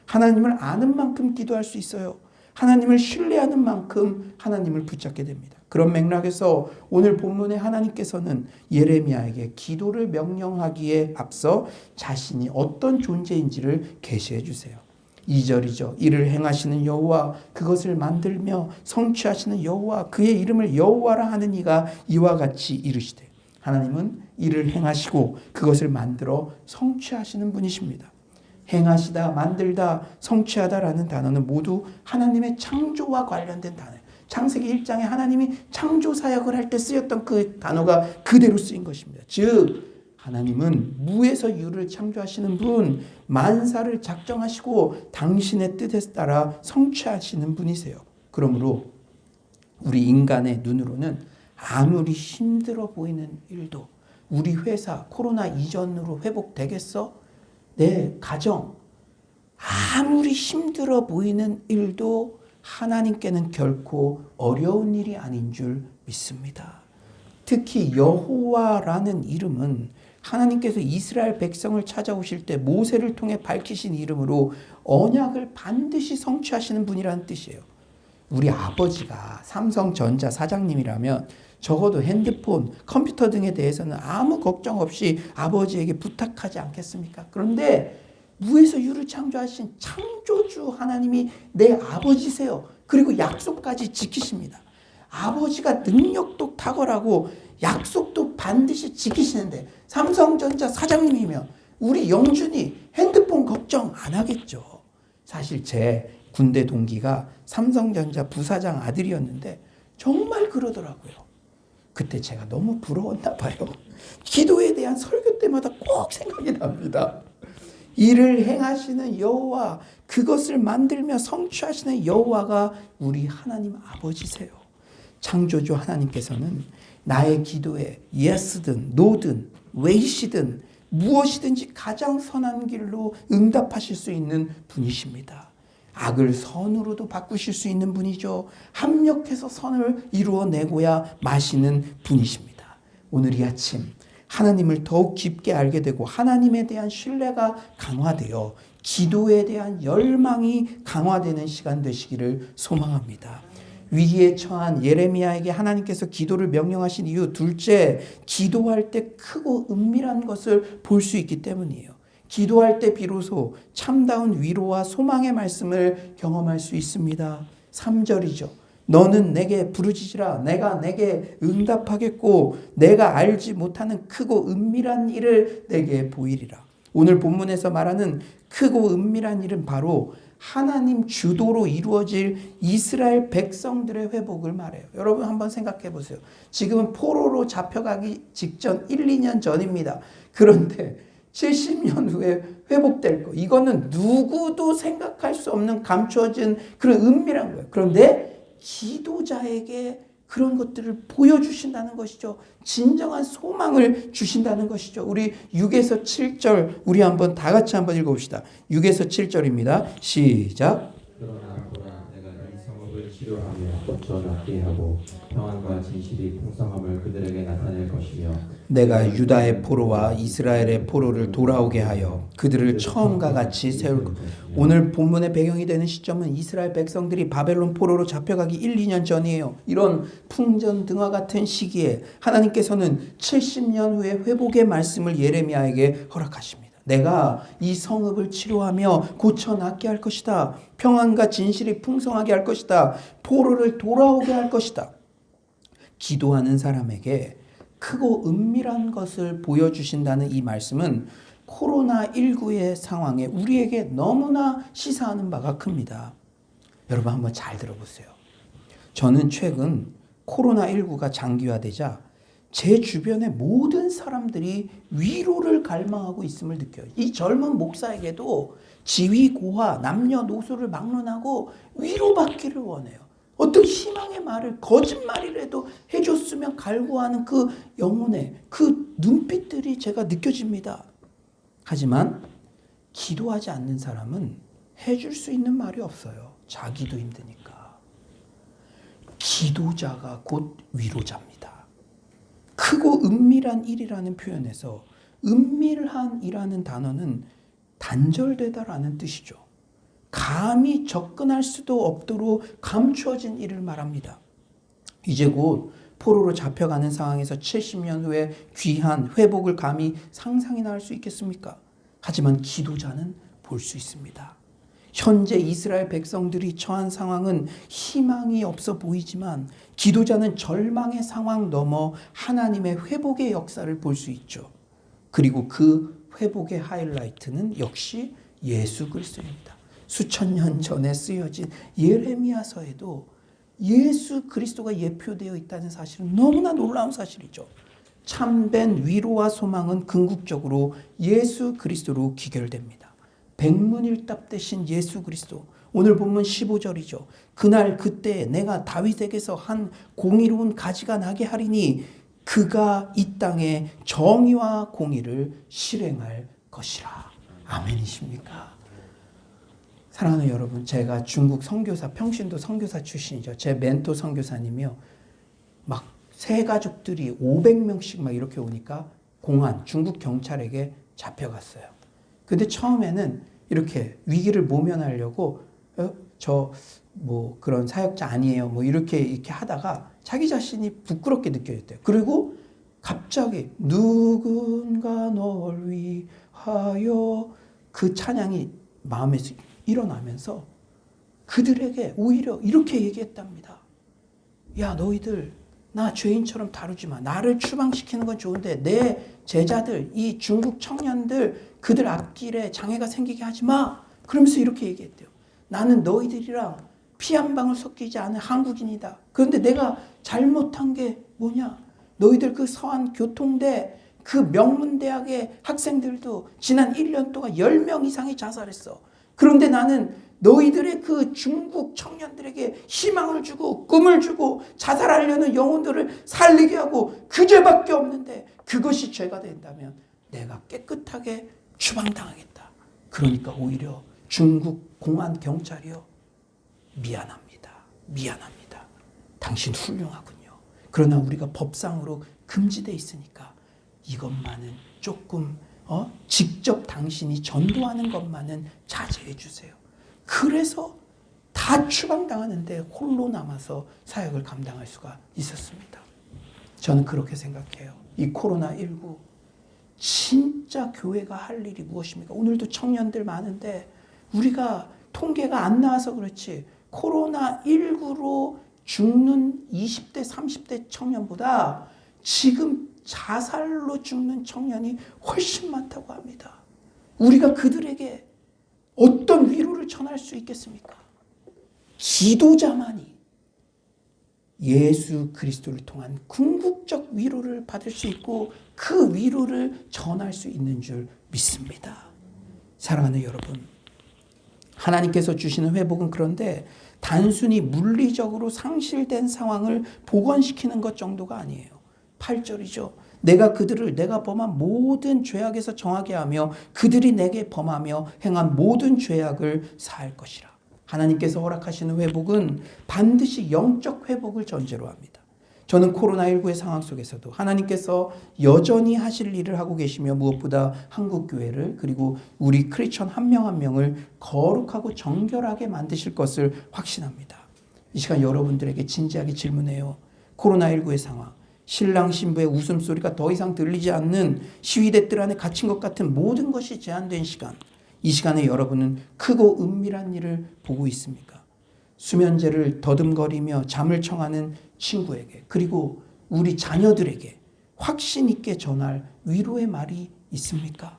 B: 하나님을 아는 만큼 기도할 수 있어요. 하나님을 신뢰하는 만큼 하나님을 붙잡게 됩니다. 그런 맥락에서 오늘 본문에 하나님께서는 예레미야에게 기도를 명령하기에 앞서 자신이 어떤 존재인지를 계시해 주세요. 2절이죠. 이를 행하시는 여호와, 그것을 만들며 성취하시는 여호와, 그의 이름을 여호와라 하는 이가 이와 같이 이르시되, 하나님은 이를 행하시고 그것을 만들어 성취하시는 분이십니다. 행하시다, 만들다, 성취하다라는 단어는 모두 하나님의 창조와 관련된 단어예요. 창세기 1장에 하나님이 창조 사역을 할 때 쓰였던 그 단어가 그대로 쓰인 것입니다. 즉 하나님은 무에서 유를 창조하시는 분, 만사를 작정하시고 당신의 뜻에 따라 성취하시는 분이세요. 그러므로 우리 인간의 눈으로는 아무리 힘들어 보이는 일도, 우리 회사 코로나 이전으로 회복되겠어? 내 가정, 아무리 힘들어 보이는 일도 하나님께는 결코 어려운 일이 아닌 줄 믿습니다. 특히 여호와라는 이름은 하나님께서 이스라엘 백성을 찾아오실 때 모세를 통해 밝히신 이름으로 언약을 반드시 성취하시는 분이라는 뜻이에요. 우리 아버지가 삼성전자 사장님이라면 적어도 핸드폰, 컴퓨터 등에 대해서는 아무 걱정 없이 아버지에게 부탁하지 않겠습니까? 그런데 무에서 유를 창조하신 창조주 하나님이 내 아버지세요. 그리고 약속까지 지키십니다. 아버지가 능력도 탁월하고 약속도 반드시 지키시는데 삼성전자 사장님이면 우리 영준이 핸드폰 걱정 안 하겠죠. 사실 제 군대 동기가 삼성전자 부사장 아들이었는데 정말 그러더라고요. 그때 제가 너무 부러웠나 봐요. 기도에 대한 설교 때마다 꼭 생각이 납니다. 이를 행하시는 여호와, 그것을 만들며 성취하시는 여호와가 우리 하나님 아버지세요. 창조주 하나님께서는 나의 기도에 예스든 노든 웨이시든 무엇이든지 가장 선한 길로 응답하실 수 있는 분이십니다. 악을 선으로도 바꾸실 수 있는 분이죠. 합력해서 선을 이루어내고야 마시는 분이십니다. 오늘 이 아침 하나님을 더욱 깊게 알게 되고 하나님에 대한 신뢰가 강화되어 기도에 대한 열망이 강화되는 시간 되시기를 소망합니다. 위기에 처한 예레미야에게 하나님께서 기도를 명령하신 이유 둘째, 기도할 때 크고 은밀한 것을 볼 수 있기 때문이에요. 기도할 때 비로소 참다운 위로와 소망의 말씀을 경험할 수 있습니다. 3절이죠. 너는 내게 부르짖으라. 내가 내게 응답하겠고 내가 알지 못하는 크고 은밀한 일을 내게 보이리라. 오늘 본문에서 말하는 크고 은밀한 일은 바로 하나님 주도로 이루어질 이스라엘 백성들의 회복을 말해요. 여러분 한번 생각해 보세요. 지금은 포로로 잡혀가기 직전 1, 2년 전입니다. 그런데 70년 후에 회복될 거. 이거는 누구도 생각할 수 없는 감추어진 그런 은밀한 거예요. 그런데 기도자에게 그런 것들을 보여주신다는 것이죠. 진정한 소망을 주신다는 것이죠. 우리 6에서 7절 우리 한번 다 같이 한번 읽어봅시다. 6에서 7절입니다. 시작.
E: 그러나 보라, 내가 이 성읍을 치료하며 고쳐 낫게 하고 평안과 진실이 풍성함을 그들에게 나타낼 것이며
B: 내가 유다의 포로와 이스라엘의 포로를 돌아오게 하여 그들을 처음과 같이 세울 것. 오늘 본문의 배경이 되는 시점은 이스라엘 백성들이 바벨론 포로로 잡혀가기 1, 2년 전이에요. 이런 풍전등화 같은 시기에 하나님께서는 70년 후에 회복의 말씀을 예레미야에게 허락하십니다. 내가 이 성읍을 치료하며 고쳐 낫게 할 것이다. 평안과 진실이 풍성하게 할 것이다. 포로를 돌아오게 할 것이다. 기도하는 사람에게 크고 은밀한 것을 보여주신다는 이 말씀은 코로나19의 상황에 우리에게 너무나 시사하는 바가 큽니다. 여러분 한번 잘 들어보세요. 저는 최근 코로나19가 장기화되자 제 주변의 모든 사람들이 위로를 갈망하고 있음을 느껴요. 이 젊은 목사에게도 지위고하 남녀노소를 막론하고 위로받기를 원해요. 어떤 희망의 말을 거짓말이라도 해줬으면 갈구하는 그 영혼의 그 눈빛들이 제가 느껴집니다. 하지만 기도하지 않는 사람은 해줄 수 있는 말이 없어요. 자기도 힘드니까. 기도자가 곧 위로자입니다. 크고 은밀한 일이라는 표현에서 은밀한이라는 단어는 단절되다라는 뜻이죠. 감히 접근할 수도 없도록 감추어진 일을 말합니다. 이제 곧 포로로 잡혀가는 상황에서 70년 후에 귀한 회복을 감히 상상이나 할 수 있겠습니까? 하지만 기도자는 볼 수 있습니다. 현재 이스라엘 백성들이 처한 상황은 희망이 없어 보이지만 기도자는 절망의 상황 넘어 하나님의 회복의 역사를 볼 수 있죠. 그리고 그 회복의 하이라이트는 역시 예수 그리스도입니다. 수천 년 전에 쓰여진 예레미야서에도 예수 그리스도가 예표되어 있다는 사실은 너무나 놀라운 사실이죠. 참된 위로와 소망은 궁극적으로 예수 그리스도로 기결됩니다. 백문일답 되신 예수 그리스도. 오늘 본문 15절이죠. 그날 그때 내가 다윗에게서 한 공의로운 가지가 나게 하리니 그가 이 땅에 정의와 공의를 실행할 것이라. 아멘이십니까? 사랑하는 여러분, 제가 중국 선교사, 평신도 선교사 출신이죠. 제 멘토 선교사님이요. 막 새 가족들이 500명씩 막 이렇게 오니까 공안, 중국 경찰에게 잡혀갔어요. 근데 처음에는 이렇게 위기를 모면하려고 저 뭐 그런 사역자 아니에요. 뭐 이렇게 하다가 자기 자신이 부끄럽게 느껴졌대요. 그리고 갑자기 누군가 널 위하여 그 찬양이 마음에서 일어나면서 그들에게 오히려 이렇게 얘기했답니다. 야, 너희들 나 죄인처럼 다루지 마. 나를 추방시키는 건 좋은데 내 제자들, 이 중국 청년들 그들 앞길에 장애가 생기게 하지 마. 그러면서 이렇게 얘기했대요. 나는 너희들이랑 피 한 방울 섞이지 않은 한국인이다. 그런데 내가 잘못한 게 뭐냐? 너희들 그 서한 교통대 그 명문대학의 학생들도 지난 1년 동안 10명 이상이 자살했어. 그런데 나는 너희들의 그 중국 청년들에게 희망을 주고 꿈을 주고 자살하려는 영혼들을 살리게 하고 그 죄밖에 없는데 그것이 죄가 된다면 내가 깨끗하게 추방당하겠다. 그러니까 오히려 중국 공안 경찰이요. 미안합니다. 당신 훌륭하군요. 그러나 우리가 법상으로 금지되어 있으니까 이것만은 조금 직접 당신이 전도하는 것만은 자제해 주세요. 그래서 다 추방당하는데 홀로 남아서 사역을 감당할 수가 있었습니다. 저는 그렇게 생각해요. 이 코로나19 진짜 교회가 할 일이 무엇입니까? 오늘도 청년들 많은데 우리가 통계가 안 나와서 그렇지 코로나19로 죽는 20대, 30대 청년보다 지금 자살로 죽는 청년이 훨씬 많다고 합니다. 우리가 그들에게 어떤 위로를 전할 수 있겠습니까? 기도자만이 예수 그리스도를 통한 궁극적 위로를 받을 수 있고 그 위로를 전할 수 있는 줄 믿습니다. 사랑하는 여러분, 하나님께서 주시는 회복은 그런데 단순히 물리적으로 상실된 상황을 복원시키는 것 정도가 아니에요. 8절이죠. 내가 그들을 내가 범한 모든 죄악에서 정하게 하며 그들이 내게 범하며 행한 모든 죄악을 사할 것이라. 하나님께서 허락하시는 회복은 반드시 영적 회복을 전제로 합니다. 저는 코로나19의 상황 속에서도 하나님께서 여전히 하실 일을 하고 계시며 무엇보다 한국교회를 그리고 우리 크리스천 한 명 한 명을 거룩하고 정결하게 만드실 것을 확신합니다. 이 시간 여러분들에게 진지하게 질문해요. 코로나19의 상황, 신랑 신부의 웃음소리가 더 이상 들리지 않는 시위대들 안에 갇힌 것 같은 모든 것이 제한된 시간, 이 시간에 여러분은 크고 은밀한 일을 보고 있습니까? 수면제를 더듬거리며 잠을 청하는 친구에게 그리고 우리 자녀들에게 확신 있게 전할 위로의 말이 있습니까?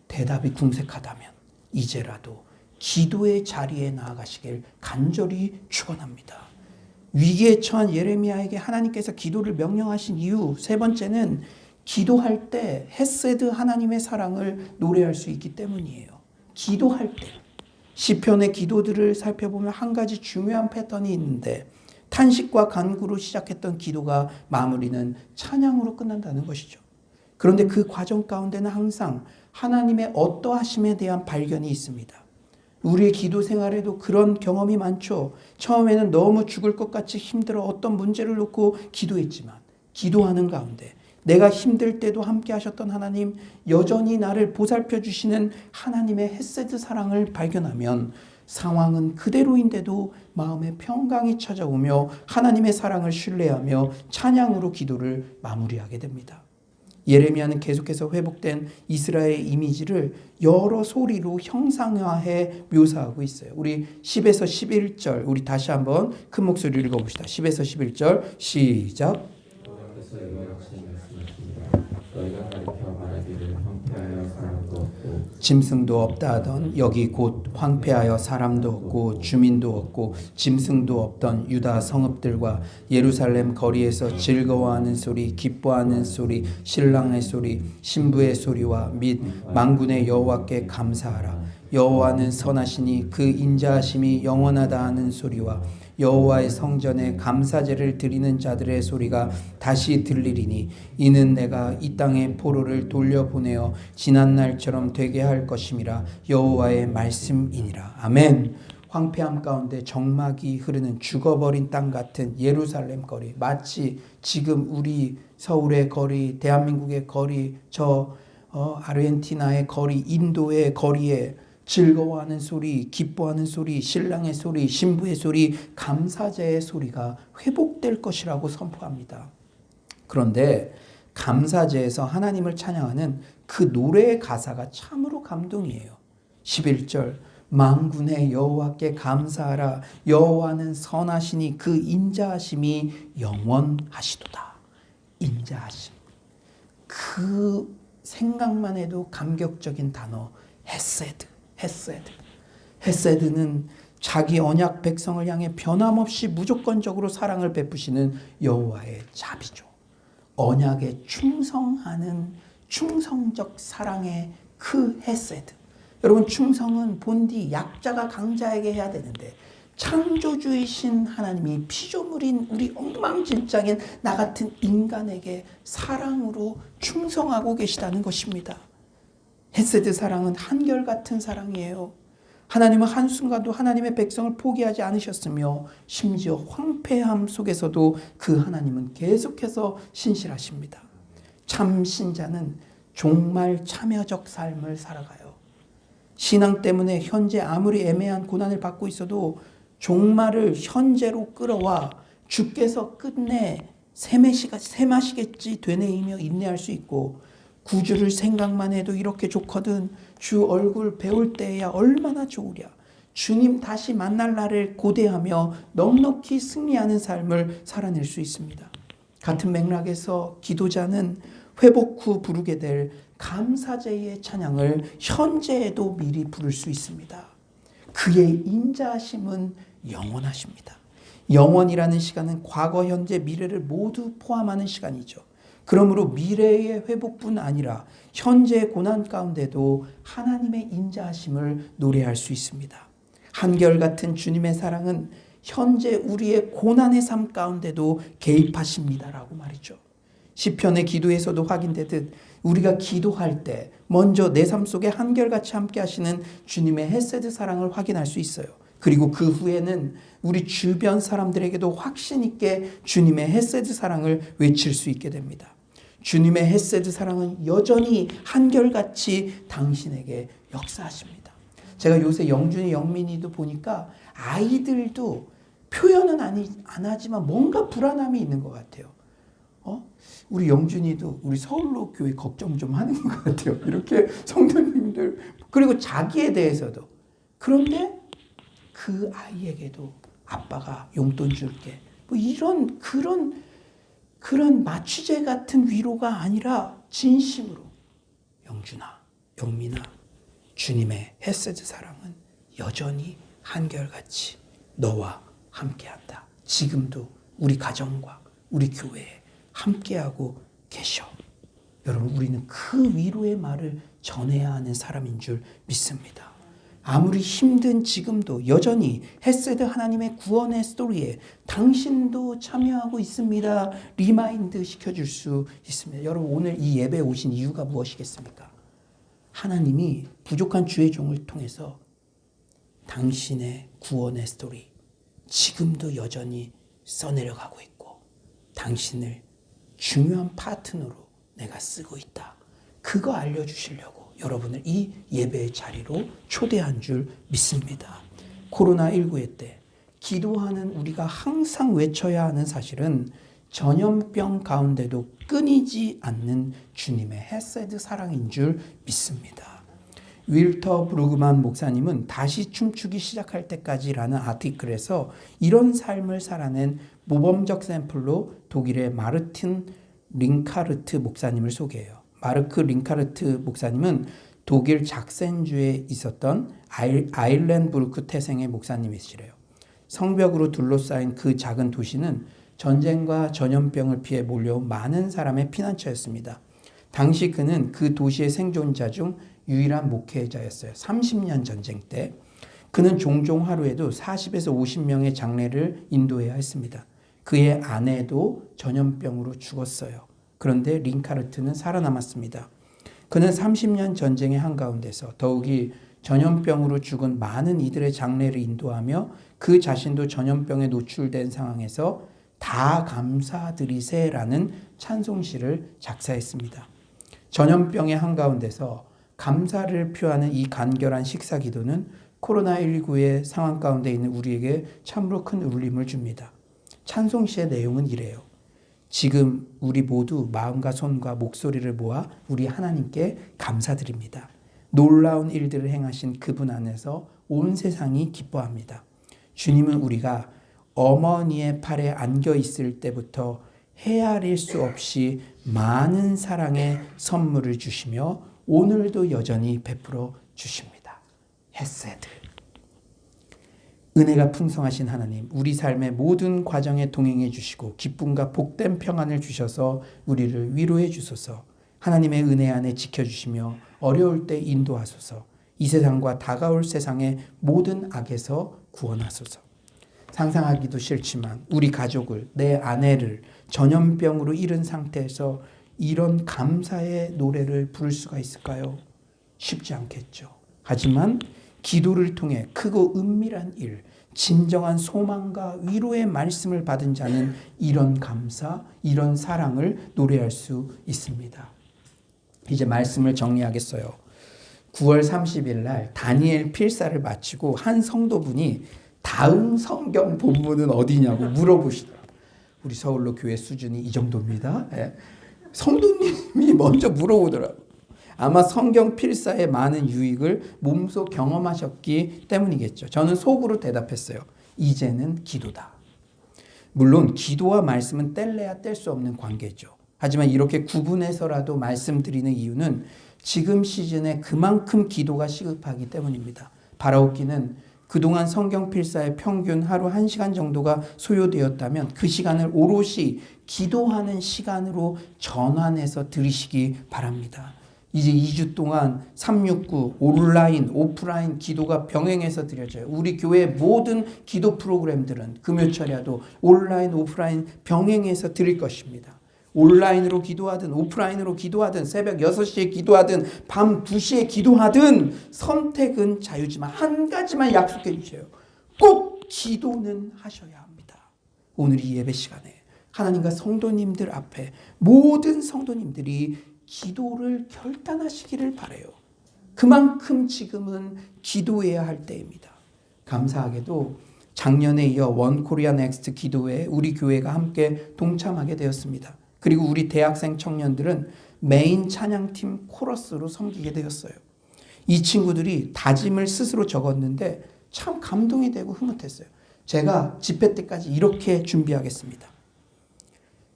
B: 대답이 궁색하다면 이제라도 기도의 자리에 나아가시길 간절히 축원합니다. 위기에 처한 예레미야에게 하나님께서 기도를 명령하신 이유 세 번째는 기도할 때 헤세드 하나님의 사랑을 노래할 수 있기 때문이에요. 기도할 때 시편의 기도들을 살펴보면 한 가지 중요한 패턴이 있는데 탄식과 간구로 시작했던 기도가 마무리는 찬양으로 끝난다는 것이죠. 그런데 그 과정 가운데는 항상 하나님의 어떠하심에 대한 발견이 있습니다. 우리의 기도 생활에도 그런 경험이 많죠. 처음에는 너무 죽을 것 같이 힘들어 어떤 문제를 놓고 기도했지만 기도하는 가운데 내가 힘들 때도 함께 하셨던 하나님, 여전히 나를 보살펴 주시는 하나님의 헤세드 사랑을 발견하면 상황은 그대로인데도 마음의 평강이 찾아오며 하나님의 사랑을 신뢰하며 찬양으로 기도를 마무리하게 됩니다. 예레미야는 계속해서 회복된 이스라엘의 이미지를 여러 소리로 형상화해 묘사하고 있어요. 우리 10에서 11절 우리 다시 한번 큰 목소리로 읽어봅시다. 10에서 11절 시작.
E: 여호와께서 이와 같이 말씀하십니다. 너희가 가리켜 말하기를 황폐하여 사람도 없고
B: 짐승도 없다 하던 여기 곧 황폐하여 사람도 없고 주민도 없고 짐승도 없던 유다 성읍들과 예루살렘 거리에서 즐거워하는 소리, 기뻐하는 소리, 신랑의 소리, 신부의 소리와 및 만군의 여호와께 감사하라. 여호와는 선하시니 그 인자하심이 영원하다 하는 소리와 여호와의 성전에 감사제를 드리는 자들의 소리가 다시 들리리니 이는 내가 이 땅에 포로를 돌려보내어 지난 날처럼 되게 할 것임이라 여호와의 말씀이니라. 아멘. 황폐함 가운데 정막이 흐르는 죽어버린 땅 같은 예루살렘 거리, 마치 지금 우리 서울의 거리, 대한민국의 거리, 아르헨티나의 거리, 인도의 거리에 즐거워하는 소리, 기뻐하는 소리, 신랑의 소리, 신부의 소리, 감사제의 소리가 회복될 것이라고 선포합니다. 그런데 감사제에서 하나님을 찬양하는 그 노래의 가사가 참으로 감동이에요. 11절 만군의 여호와께 감사하라. 여호와는 선하시니 그 인자하심이 영원하시도다. 인자하심. 그 생각만 해도 감격적인 단어 헤세드. 헤세드는 자기 언약 백성을 향해 변함없이 무조건적으로 사랑을 베푸시는 여호와의 자비죠. 언약에 충성하는 충성적 사랑의 그 헤세드. 여러분, 충성은 본디 약자가 강자에게 해야 되는데 창조주이신 하나님이 피조물인 우리 엉망진창인 나 같은 인간에게 사랑으로 충성하고 계시다는 것입니다. 헤세드 사랑은 한결같은 사랑이에요. 하나님은 한순간도 하나님의 백성을 포기하지 않으셨으며 심지어 황폐함 속에서도 그 하나님은 계속해서 신실하십니다. 참 신자는 종말 참여적 삶을 살아가요. 신앙 때문에 현재 아무리 애매한 고난을 받고 있어도 종말을 현재로 끌어와 주께서 끝내 샘하시겠지 되뇌이며 인내할 수 있고 구주를 생각만 해도 이렇게 좋거든 주 얼굴 배울 때야 얼마나 좋으랴. 주님 다시 만날 날을 고대하며 넉넉히 승리하는 삶을 살아낼 수 있습니다. 같은 맥락에서 기도자는 회복 후 부르게 될 감사제의 찬양을 현재에도 미리 부를 수 있습니다. 그의 인자하심은 영원하십니다. 영원이라는 시간은 과거, 현재, 미래를 모두 포함하는 시간이죠. 그러므로 미래의 회복뿐 아니라 현재의 고난 가운데도 하나님의 인자하심을 노래할 수 있습니다. 한결같은 주님의 사랑은 현재 우리의 고난의 삶 가운데도 개입하십니다라고 말이죠. 시편의 기도에서도 확인되듯 우리가 기도할 때 먼저 내 삶 속에 한결같이 함께 하시는 주님의 헤세드 사랑을 확인할 수 있어요. 그리고 그 후에는 우리 주변 사람들에게도 확신 있게 주님의 헤세드 사랑을 외칠 수 있게 됩니다. 주님의 헤세드 사랑은 여전히 한결같이 당신에게 역사하십니다. 제가 요새 영준이 영민이도 보니까 아이들도 표현은 안 하지만 뭔가 불안함이 있는 것 같아요. 우리 영준이도 우리 서울로 교회 걱정 좀 하는 것 같아요. 이렇게 성도님들 그리고 자기에 대해서도. 그런데 그 아이에게도 아빠가 용돈 줄게. 뭐 이런 그런 마취제 같은 위로가 아니라 진심으로 영준아, 영민아, 주님의 헤세드 사랑은 여전히 한결같이 너와 함께한다. 지금도 우리 가정과 우리 교회에 함께하고 계셔. 여러분, 우리는 그 위로의 말을 전해야 하는 사람인 줄 믿습니다. 아무리 힘든 지금도 여전히 헤세드 하나님의 구원의 스토리에 당신도 참여하고 있습니다. 리마인드 시켜줄 수 있습니다. 여러분, 오늘 이 예배에 오신 이유가 무엇이겠습니까? 하나님이 부족한 주의 종을 통해서 당신의 구원의 스토리 지금도 여전히 써내려가고 있고 당신을 중요한 파트너로 내가 쓰고 있다. 그거 알려주시려고 여러분을 이 예배의 자리로 초대한 줄 믿습니다. 코로나19의 때 기도하는 우리가 항상 외쳐야 하는 사실은 전염병 가운데도 끊이지 않는 주님의 헤세드 사랑인 줄 믿습니다. 윌터 브루그만 목사님은 다시 춤추기 시작할 때까지라는 아티클에서 이런 삶을 살아낸 모범적 샘플로 독일의 마르틴 링카르트 목사님을 소개해요. 마르크 링카르트 목사님은 독일 작센주에 있었던 아일렌부르크 태생의 목사님이시래요. 성벽으로 둘러싸인 그 작은 도시는 전쟁과 전염병을 피해 몰려온 많은 사람의 피난처였습니다. 당시 그는 그 도시의 생존자 중 유일한 목회자였어요. 30년 전쟁 때 그는 종종 하루에도 40에서 50명의 장례를 인도해야 했습니다. 그의 아내도 전염병으로 죽었어요. 그런데 링카르트는 살아남았습니다. 그는 30년 전쟁의 한가운데서 더욱이 전염병으로 죽은 많은 이들의 장례를 인도하며 그 자신도 전염병에 노출된 상황에서 다 감사드리세라는 찬송시를 작사했습니다. 전염병의 한가운데서 감사를 표하는 이 간결한 식사기도는 코로나19의 상황 가운데 있는 우리에게 참으로 큰 울림을 줍니다. 찬송시의 내용은 이래요. 지금 우리 모두 마음과 손과 목소리를 모아 우리 하나님께 감사드립니다. 놀라운 일들을 행하신 그분 안에서 온 세상이 기뻐합니다. 주님은 우리가 어머니의 팔에 안겨 있을 때부터 헤아릴 수 없이 많은 사랑의 선물을 주시며 오늘도 여전히 베풀어 주십니다. 헤세드. 은혜가 풍성하신 하나님, 우리 삶의 모든 과정에 동행해 주시고 기쁨과 복된 평안을 주셔서 우리를 위로해 주소서. 하나님의 은혜 안에 지켜주시며 어려울 때 인도하소서. 이 세상과 다가올 세상의 모든 악에서 구원하소서. 상상하기도 싫지만 우리 가족을, 내 아내를 전염병으로 잃은 상태에서 이런 감사의 노래를 부를 수가 있을까요? 쉽지 않겠죠. 하지만 기도를 통해 크고 은밀한 일, 진정한 소망과 위로의 말씀을 받은 자는 이런 감사, 이런 사랑을 노래할 수 있습니다. 이제 말씀을 정리하겠어요. 9월 30일 날 다니엘 필사를 마치고 한 성도분이 다음 성경 본문은 어디냐고 물어보시더라고요. 우리 서울로 교회 수준이 이 정도입니다. 성도님이 먼저 물어보더라고요. 아마 성경 필사의 많은 유익을 몸소 경험하셨기 때문이겠죠. 저는 속으로 대답했어요. 이제는 기도다. 물론 기도와 말씀은 뗄래야 뗄 수 없는 관계죠. 하지만 이렇게 구분해서라도 말씀드리는 이유는 지금 시즌에 그만큼 기도가 시급하기 때문입니다. 바라옵기는 그동안 성경 필사의 평균 하루 1시간 정도가 소요되었다면 그 시간을 오롯이 기도하는 시간으로 전환해서 들으시기 바랍니다. 이제 2주 동안 369 온라인, 오프라인 기도가 병행해서 드려져요. 우리 교회 모든 기도 프로그램들은 금요철야도 온라인, 오프라인 병행해서 드릴 것입니다. 온라인으로 기도하든 오프라인으로 기도하든 새벽 6시에 기도하든 밤 2시에 기도하든 선택은 자유지만 한 가지만 약속해 주세요. 꼭 기도는 하셔야 합니다. 오늘 이 예배 시간에 하나님과 성도님들 앞에 모든 성도님들이 기도를 결단하시기를 바라요. 그만큼 지금은 기도해야 할 때입니다. 감사하게도 작년에 이어 원 코리아 넥스트 기도회에 우리 교회가 함께 동참하게 되었습니다. 그리고 우리 대학생 청년들은 메인 찬양팀 코러스로 섬기게 되었어요. 이 친구들이 다짐을 스스로 적었는데 참 감동이 되고 흐뭇했어요. 제가 집회 때까지 이렇게 준비하겠습니다.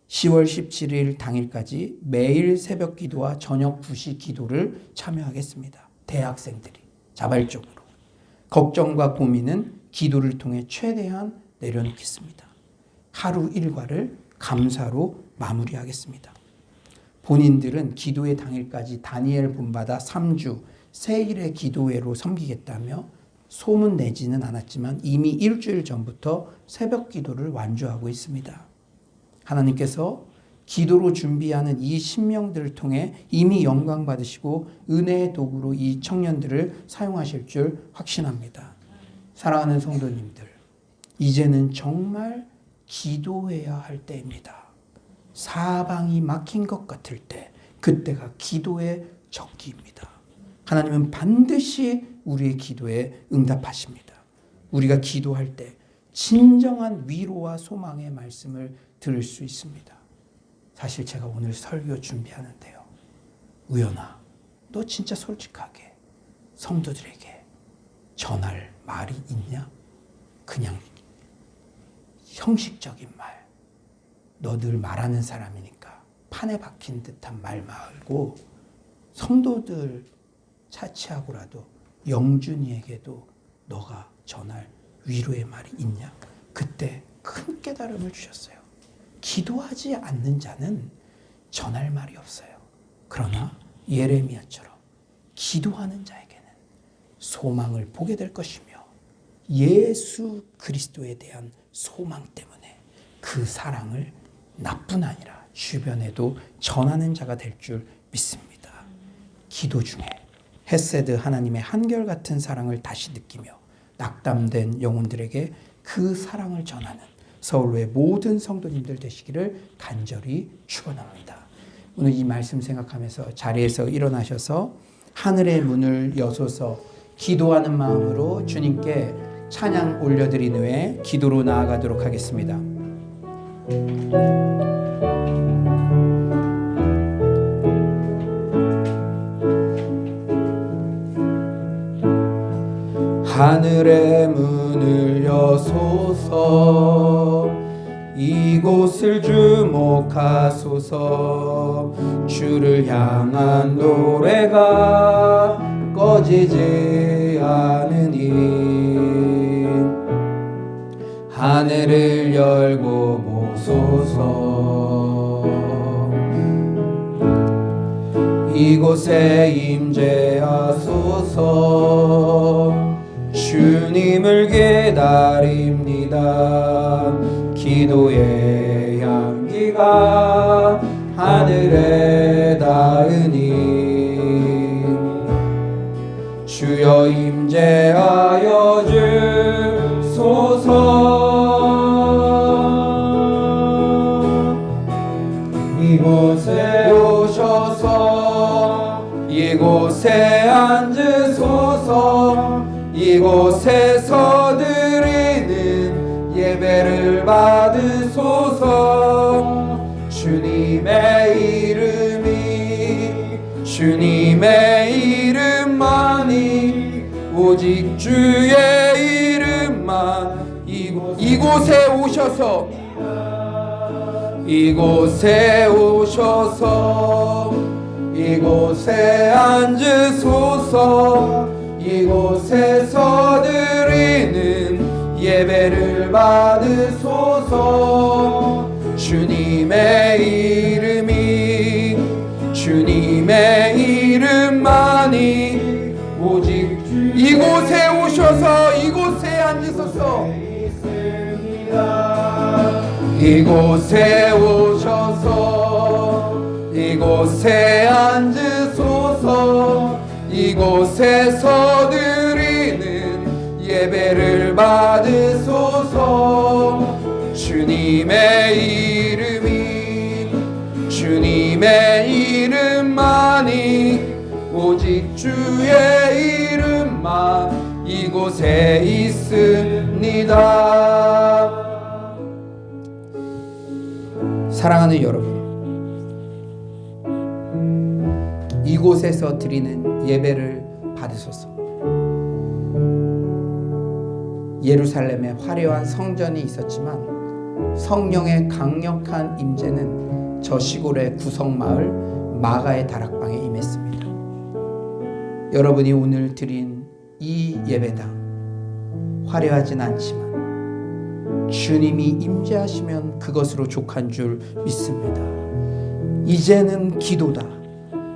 B: 10월 17일 당일까지 매일 새벽 기도와 저녁 2시 기도를 참여하겠습니다. 대학생들이 자발적으로. 걱정과 고민은 기도를 통해 최대한 내려놓겠습니다. 하루 일과를 감사로 마무리하겠습니다. 본인들은 기도의 당일까지 다니엘 본받아 3주 세일의 기도회로 섬기겠다며 소문 내지는 않았지만 이미 일주일 전부터 새벽 기도를 완주하고 있습니다. 하나님께서 기도로 준비하는 이 신명들을 통해 이미 영광 받으시고 은혜의 도구로 이 청년들을 사용하실 줄 확신합니다. 사랑하는 성도님들, 이제는 정말 기도해야 할 때입니다. 사방이 막힌 것 같을 때, 그때가 기도의 적기입니다. 하나님은 반드시 우리의 기도에 응답하십니다. 우리가 기도할 때 진정한 위로와 소망의 말씀을 들을 수 있습니다. 사실 제가 오늘 설교 준비하는데요. 우연아, 너 진짜 솔직하게 성도들에게 전할 말이 있냐? 그냥 형식적인 말. 너 늘 말하는 사람이니까 판에 박힌 듯한 말 말고 성도들 차치하고라도 영준이에게도 너가 전할 위로의 말이 있냐? 그때 큰 깨달음을 주셨어요. 기도하지 않는 자는 전할 말이 없어요. 그러나 예레미야처럼 기도하는 자에게는 소망을 보게 될 것이며 예수 그리스도에 대한 소망 때문에 그 사랑을 나뿐 아니라 주변에도 전하는 자가 될 줄 믿습니다. 기도 중에 헤세드 하나님의 한결같은 사랑을 다시 느끼며 낙담된 영혼들에게 그 사랑을 전하는 서울로의 모든 성도님들 되시기를 간절히 축원합니다. 오늘 이 말씀 생각하면서 자리에서 일어나셔서 하늘의 문을 여소서 기도하는 마음으로 주님께 찬양 올려드린 후에 기도로 나아가도록 하겠습니다. 하늘의 문을 여소서 이곳을 주목하소서 주를 향한 노래가 꺼지지 않으니 하늘을 열고 보소서 이곳에 임재하소서 주님을 기다립니다. 기도의 향기가 하늘에 닿으니 주여 임재하여 주소서 이곳에 오셔서 이곳에 앉으소서 이곳에서 드리는 예배를 받으소서 주님의 이름만이 오직 주의 이름만 이곳에 오셔서 이곳에 앉으소서 이곳에서 드리는 예배를 받으소서 주님의 이름만이 오직 이곳에 오셔서 이곳에 앉으소서 이곳에 오셔서 이곳에 앉으소서 이곳에서 드리는 예배 은혜를 받으소서. 주님의 이름만이 오직 주의 이름만 이곳에 있습니다. 사랑하는 여러분, 이곳에서 드리는 예배를 받으소서. 예루살렘에 화려한 성전이 있었지만 성령의 강력한 임재는 저 시골의 구석마을 마가의 다락방에 임했습니다. 여러분이 오늘 드린 이 예배당 화려하진 않지만 주님이 임재하시면 그것으로 족한 줄 믿습니다. 이제는 기도다.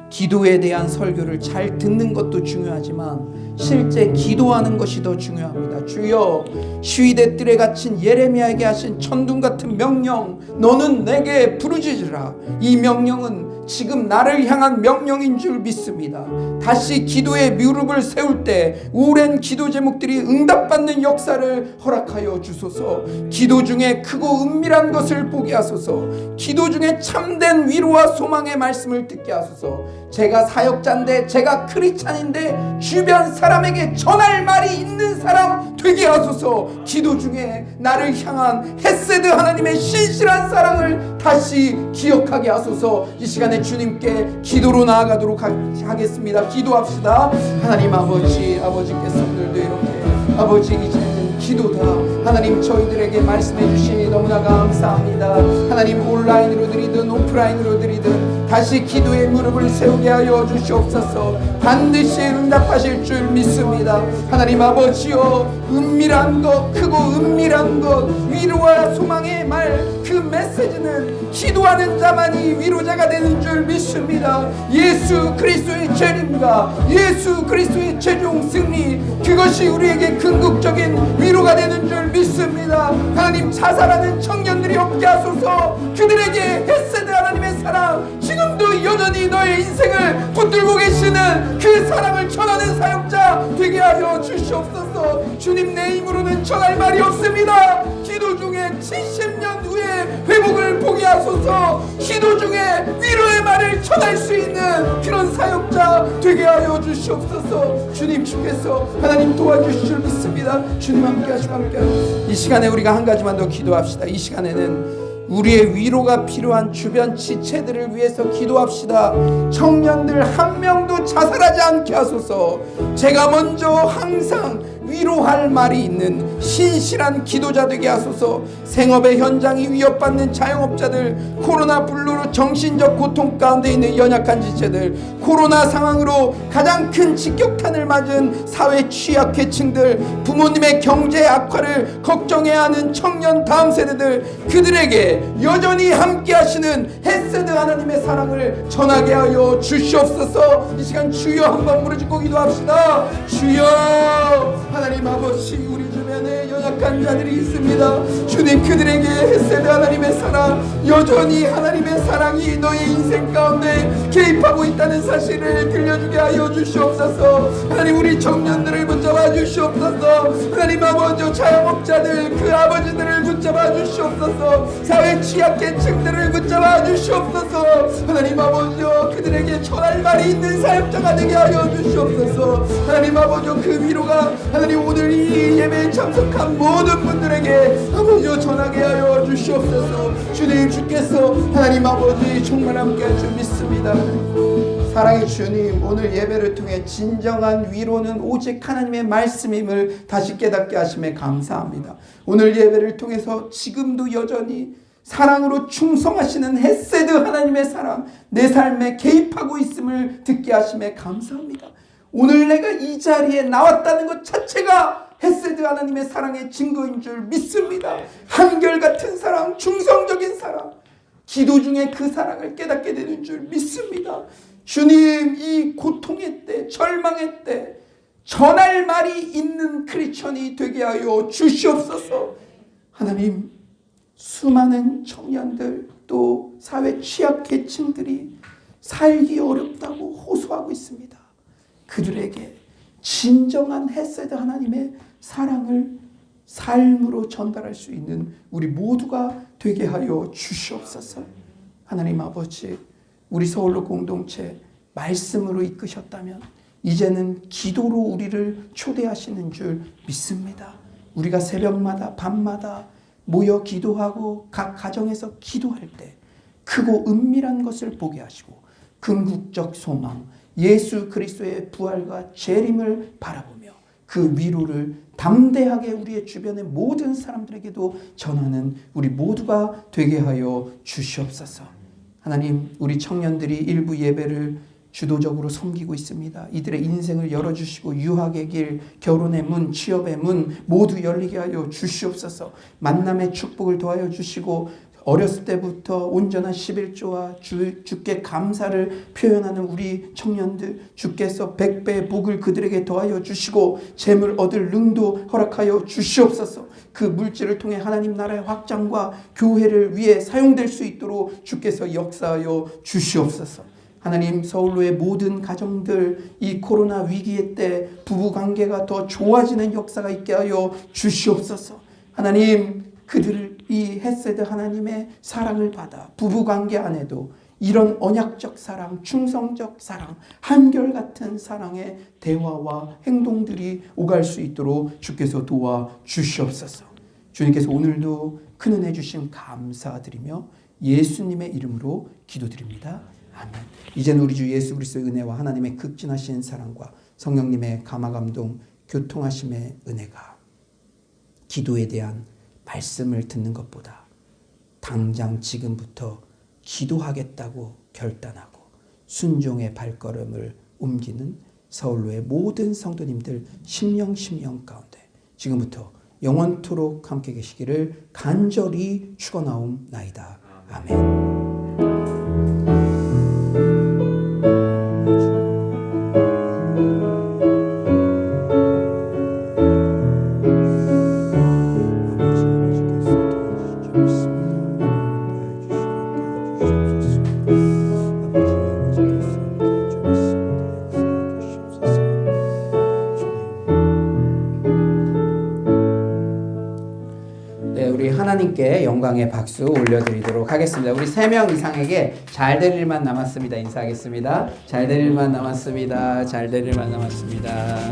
B: 기도에 대한 설교를 잘 듣는 것도 중요하지만 실제 기도하는 것이 더 중요합니다. 주여, 시위대 뜰에 갇힌 예레미야에게 하신 천둥 같은 명령, 너는 내게 부르짖으라. 이 명령은 지금 나를 향한 명령인 줄 믿습니다. 다시 기도에 무릎을 세울 때 오랜 기도 제목들이 응답받는 역사를 허락하여 주소서. 기도 중에 크고 은밀한 것을 보게 하소서. 기도 중에 참된 위로와 소망의 말씀을 듣게 하소서. 제가 사역자인데, 제가 크리스찬인데 주변 사람에게 전할 말이 있는 사람 되게 하소서. 기도 중에 나를 향한 헤세드 하나님의 신실한 사랑을 다시 기억하게 하소서. 이 시간에 주님께 기도로 나아가도록 하겠습니다. 기도합시다. 하나님 아버지께서 오늘도 이렇게 아버지 이제는 기도다. 하나님 저희들에게 말씀해 주시니 너무나 감사합니다. 하나님 온라인으로 드리든 오프라인으로 드리든 다시 기도의 무릎을 세우게 하여 주시옵소서. 반드시 응답하실 줄 믿습니다. 하나님 아버지여, 은밀한 것, 크고 은밀한 것, 위로와 소망의 말, 그 메시지는 기도하는 자만이 위로자가 되는 줄 믿습니다. 예수 그리스도의 재림과 예수 그리스도의 최종 승리, 그것이 우리에게 궁극적인 위로가 되는 줄 믿습니다. 하나님, 자살하는 청년들이 없게 하소서. 그들에게 헤세드 하나님의 사랑, 지금도 여전히 너의 인생을 붙들고 계시는 그 사랑을 전하는 사역자 되게 하여 주시옵소서. 주님, 내 힘으로는 전할 말이 없습니다. 기도 중에 70년 후에 회복을 보게 하소서. 기도 중에 위로의 말을 전할 수 있는 그런 사역자 되게 하여 주시옵소서. 주님, 주께서 하나님 도와주실 줄 믿습니다. 주님 함께 하시고 함께 하시고. 이 시간에 우리가 한 가지만 더 기도합시다. 이 시간에는 우리의 위로가 필요한 주변 지체들을 위해서 기도합시다. 청년들 한 명도 자살하지 않게 하소서. 제가 먼저 항상 위로할 말이 있는 신실한 기도자 되게 하소서. 생업의 현장이 위협받는 자영업자들, 코로나 블루로 정신적 고통 가운데 있는 연약한 지체들, 코로나 상황으로 가장 큰 직격탄을 맞은 사회 취약계층들, 부모님의 경제 악화를 걱정해야 하는 청년 다음 세대들, 그들에게 여전히 함께 하시는 헤세드 하나님의 사랑을 전하게 하여 주시옵소서. 이 시간 주여 한번 부르짖고 기도합시다. 주여, 하나님 아버지, 우리 주변에 연약한 자들이 있습니다. 주님, 그들에게 헤세드 하나님의 사랑, 여전히 하나님의 사랑이 너의 인생 가운데 개입하고 있다는 사실을 들려주게 하여 주시옵소서. 하나님, 우리 청년들을 붙잡아 주시옵소서. 하나님 아버지, 자영업자들, 그 아버지들을 붙잡아 주시옵소서. 사회 취약계층들을 붙잡아 주시옵소서. 하나님 아버지, 그들에게 전할 말이 있는 사역자가 되게 하여 주시옵소서. 하나님 아버지, 그 위로가 하나님 오늘 이 예배에 참석한 모든 분들에게 아버지 전하게 하여 주시옵소서. 주님, 주께서 하나님 아버지 정말 함께 할 줄 믿습니다. 사랑의 주님, 오늘 예배를 통해 진정한 위로는 오직 하나님의 말씀임을 다시 깨닫게 하심에 감사합니다. 오늘 예배를 통해서 지금도 여전히 사랑으로 충성하시는 헤세드 하나님의 사랑, 내 삶에 개입하고 있음을 듣게 하심에 감사합니다. 오늘 내가 이 자리에 나왔다는 것 자체가 헤세드 하나님의 사랑의 증거인 줄 믿습니다. 한결같은 사랑, 충성적인 사랑, 기도 중에 그 사랑을 깨닫게 되는 줄 믿습니다. 주님, 이 고통의 때, 절망의 때 전할 말이 있는 크리스천이 되게 하여 주시옵소서. 하나님, 수많은 청년들, 또 사회 취약계층들이 살기 어렵다고 호소하고 있습니다. 그들에게 진정한 헤세드 하나님의 사랑을 삶으로 전달할 수 있는 우리 모두가 되게 하여 주시옵소서. 하나님 아버지, 우리 서울로 공동체 말씀으로 이끄셨다면 이제는 기도로 우리를 초대하시는 줄 믿습니다. 우리가 새벽마다 밤마다 모여 기도하고 각 가정에서 기도할 때 크고 은밀한 것을 보게 하시고 궁극적 소망 예수 그리스도의 부활과 재림을 바라보며 그 위로를 담대하게 우리의 주변의 모든 사람들에게도 전하는 우리 모두가 되게 하여 주시옵소서. 하나님, 우리 청년들이 일부 예배를 주도적으로 섬기고 있습니다. 이들의 인생을 열어주시고 유학의 길, 결혼의 문, 취업의 문 모두 열리게 하여 주시옵소서. 만남의 축복을 더하여 주시고 어렸을 때부터 온전한 11조와 주께 감사를 표현하는 우리 청년들, 주께서 100배의 복을 그들에게 더하여 주시고 재물 얻을 능도 허락하여 주시옵소서. 그 물질을 통해 하나님 나라의 확장과 교회를 위해 사용될 수 있도록 주께서 역사하여 주시옵소서. 하나님, 서울로의 모든 가정들 이 코로나 위기의 때 부부관계가 더 좋아지는 역사가 있게 하여 주시옵소서. 하나님, 그들을 이 헷세드 하나님의 사랑을 받아 부부관계 안에도 이런 언약적 사랑, 충성적 사랑, 한결같은 사랑의 대화와 행동들이 오갈 수 있도록 주께서 도와주시옵소서. 주님께서 오늘도 큰 은혜 주심 감사드리며 예수님의 이름으로 기도드립니다. 아멘. 이제는 우리 주 예수 그리스도의 은혜와 하나님의 극진하신 사랑과 성령님의 감화감동, 교통하심의 은혜가 기도에 대한 말씀을 듣는 것보다 당장 지금부터 기도하겠다고 결단하고 순종의 발걸음을 옮기는 서울로의 모든 성도님들 심령 가운데 지금부터 영원토록 함께 계시기를 간절히 축원하옵나이다. 아멘. 하나님께 영광의 박수 올려드리도록 하겠습니다. 우리 3명 이상에게 잘 될 일만 남았습니다. 인사하겠습니다. 잘 될 일만 남았습니다. 잘 될 일만 남았습니다.